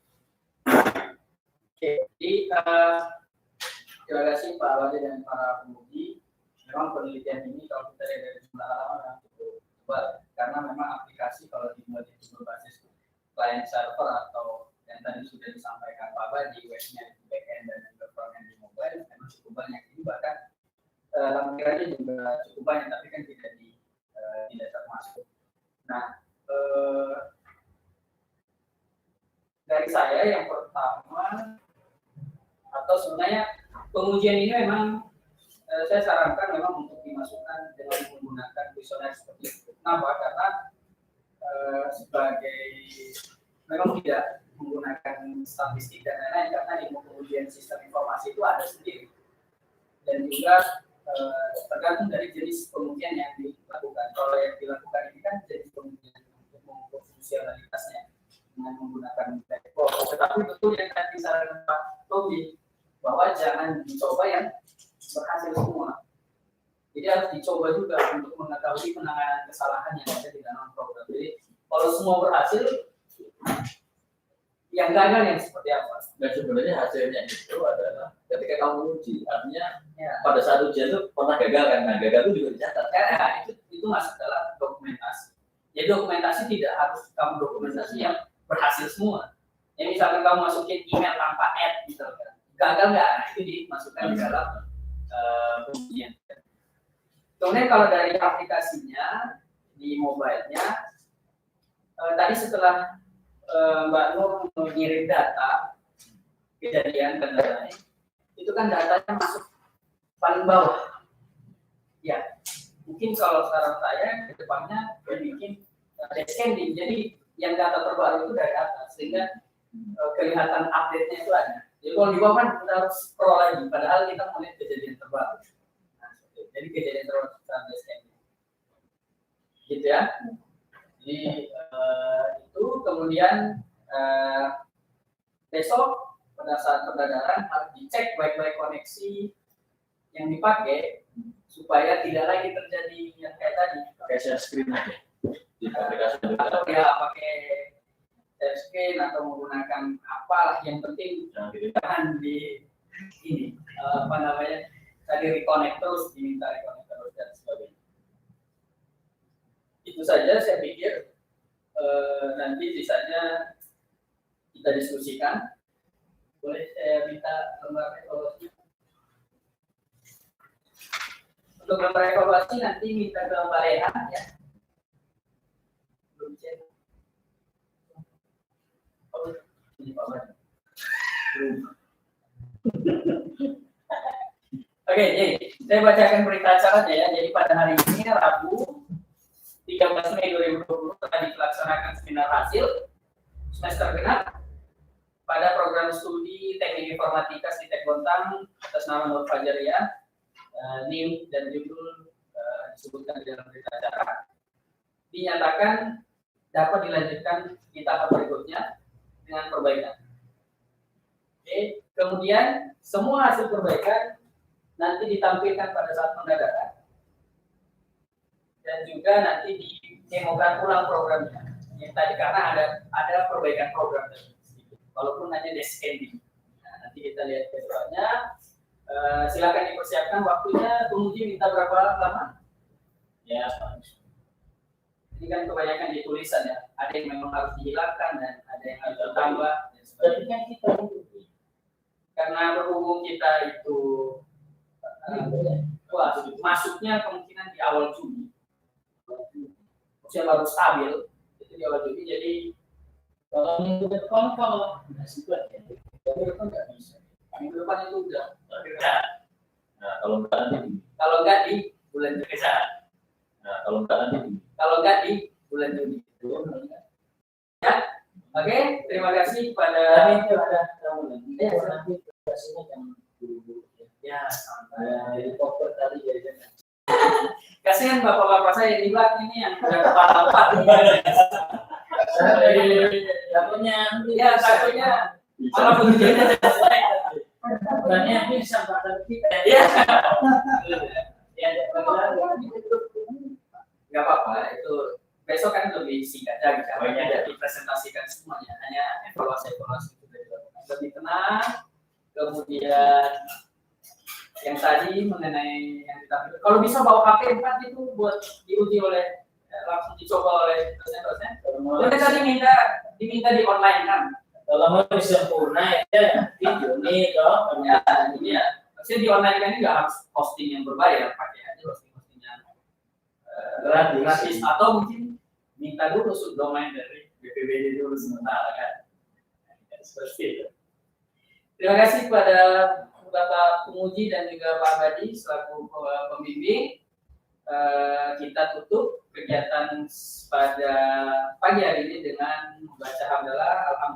Oke, jadi terima kasih Pak Wali dan para penguji. Memang penelitian ini kalau kita lihat dari jumlah halaman cukup tebal, karena memang aplikasi kalau dibuat itu berbasis client server atau yang tadi sudah disampaikan Pak Badi, webnya di backend dan juga frontend di mobile memang cukup banyak. Ini bahkan lampirannya juga cukup banyak, tapi kan tidak termasuk. Nah, dari saya yang pertama, atau sebenarnya pengujian ini memang saya sarankan memang untuk dimasukkan dengan menggunakan kuesioner seperti itu. Kenapa? Karena sebagai memang tidak menggunakan statistik dan lain-lain, karena di pengujian sistem informasi itu ada sendiri, dan juga tergantung dari jenis pengujian yang dilakukan. Kalau yang dilakukan ini kan jenis pengujian untuk mengukur fungsionalitasnya dengan menggunakan blackbox. Tetapi betul yang tadi disarankan Pak Tobi, bahwa jangan dicoba yang berhasil semua. Jadi harus dicoba juga untuk mengetahui penanganan kesalahan yang ada di dalam program. Jadi kalau semua berhasil, yang gagal yang seperti apa? Dan sebenarnya hasilnya itu adalah ketika kamu uji, artinya pada saat ujian itu pernah gagal kan? Nah, gagal itu juga dicatat. Itu masuk dalam dokumentasi. Jadi dokumentasi tidak harus kamu dokumentasi yang berhasil semua. Ya, misalkan kamu masukin email tanpa add, misalkan gagal nggak? Nah, itu dimasukkan di dalam ujian. Kemudian kalau dari aplikasinya di mobile-nya, tadi setelah Mbak Nur mengirim data kejadian dan lain-lain, itu kan datanya masuk paling bawah. Ya, mungkin kalau saran saya ke depannya bikin descending, jadi yang data terbaru itu dari atas, sehingga kelihatan update-nya itu ada. Jadi kalau di bawah kan kita harus scroll lagi, padahal kita melihat kejadian terbaru. Nah, jadi kejadian terbaru kita descending. Gitu ya. Jadi itu kemudian besok pada saat pendadaran harus dicek baik-baik koneksi yang dipakai supaya tidak lagi terjadi yang kayak tadi. Pakai share screen aja di aplikasi atau ya pakai touchscreen atau menggunakan apalah, yang penting jangan di ini apa namanya tadi reconnect terus, diminta reconnect terus dan sebagainya. Itu saja saya pikir, nanti sisanya kita diskusikan. Boleh saya minta lembar evaluasi? Untuk lembar evaluasi nanti minta ke Mbak Rehan ya. Belum cek. Oh, ini Pak Bani. Belum. Oke, jadi saya bacakan berita acaranya ya. Jadi pada hari ini Rabu 13 Mei 2020 telah dilaksanakan seminar hasil semester genap pada program studi Teknik Informatika Stek Bontang atas nama Nur Fajaria. NIM dan judul disebutkan di dalam berita acara, dinyatakan dapat dilanjutkan di tahap berikutnya dengan perbaikan. Oke, kemudian semua hasil perbaikan nanti ditampilkan pada saat pendadakan dan juga nanti didemokan ulang programnya. Yang tadi karena ada perbaikan program tadi, walaupun hanya descending. Nah, nanti kita lihat visualnya. Silakan dipersiapkan waktunya. Penguji minta berapa lama? Ya, ini kan kebanyakan di tulisan ya. Ada yang memang harus dihilangkan dan ada yang harus ditambah. Tapi kan kita Karena berhubung kita itu masuknya kemungkinan di awal Juni. Usia baru stabil itu di awal Juni. Jadi kalau minggu depan kalau nggak sempat ya, minggu depan nggak bisa. Minggu depan itu udah. Nah, kalau nggak di bulan Juni. nah kalau nggak nanti Kalau nggak di bulan Juni. Ya, oke. Terima kasih kepada. tapi itu ada nanti presentasinya jam 10. Ya, sampai. Jadi fokus tadi jadi Kasihan bapak-bapak saya di belakang ini yang udah kepala empat. Takutnya malah begini selesai. banyak bisa pada kita. Ya, Ya, nggak apa-apa. Itu besok kan lebih singkat aja, karena tidak dipresentasikan semuanya, hanya evaluasi itu dilakukan. Lebih tenang. Kemudian yang tadi mengenai yang kita, kalau bisa bawa HP 4 itu buat diuji oleh langsung dicoba oleh dosen-dosen. Boleh tadi diminta di online kan? kalau mau sempurna ya di Juni toh. Ya, ini ya. Maksudnya di online kan ini nggak harus hosting yang berbayar, pakai aja hosting yang gratis atau mungkin minta dulu subdomain dari BPBD dulu sementara kan. Seperti itu. Terima kasih kepada Bapak penguji dan juga Pak Badi selaku pembimbing. Kita tutup kegiatan pada pagi hari ini dengan membaca hamdalah. Alhamdulillah.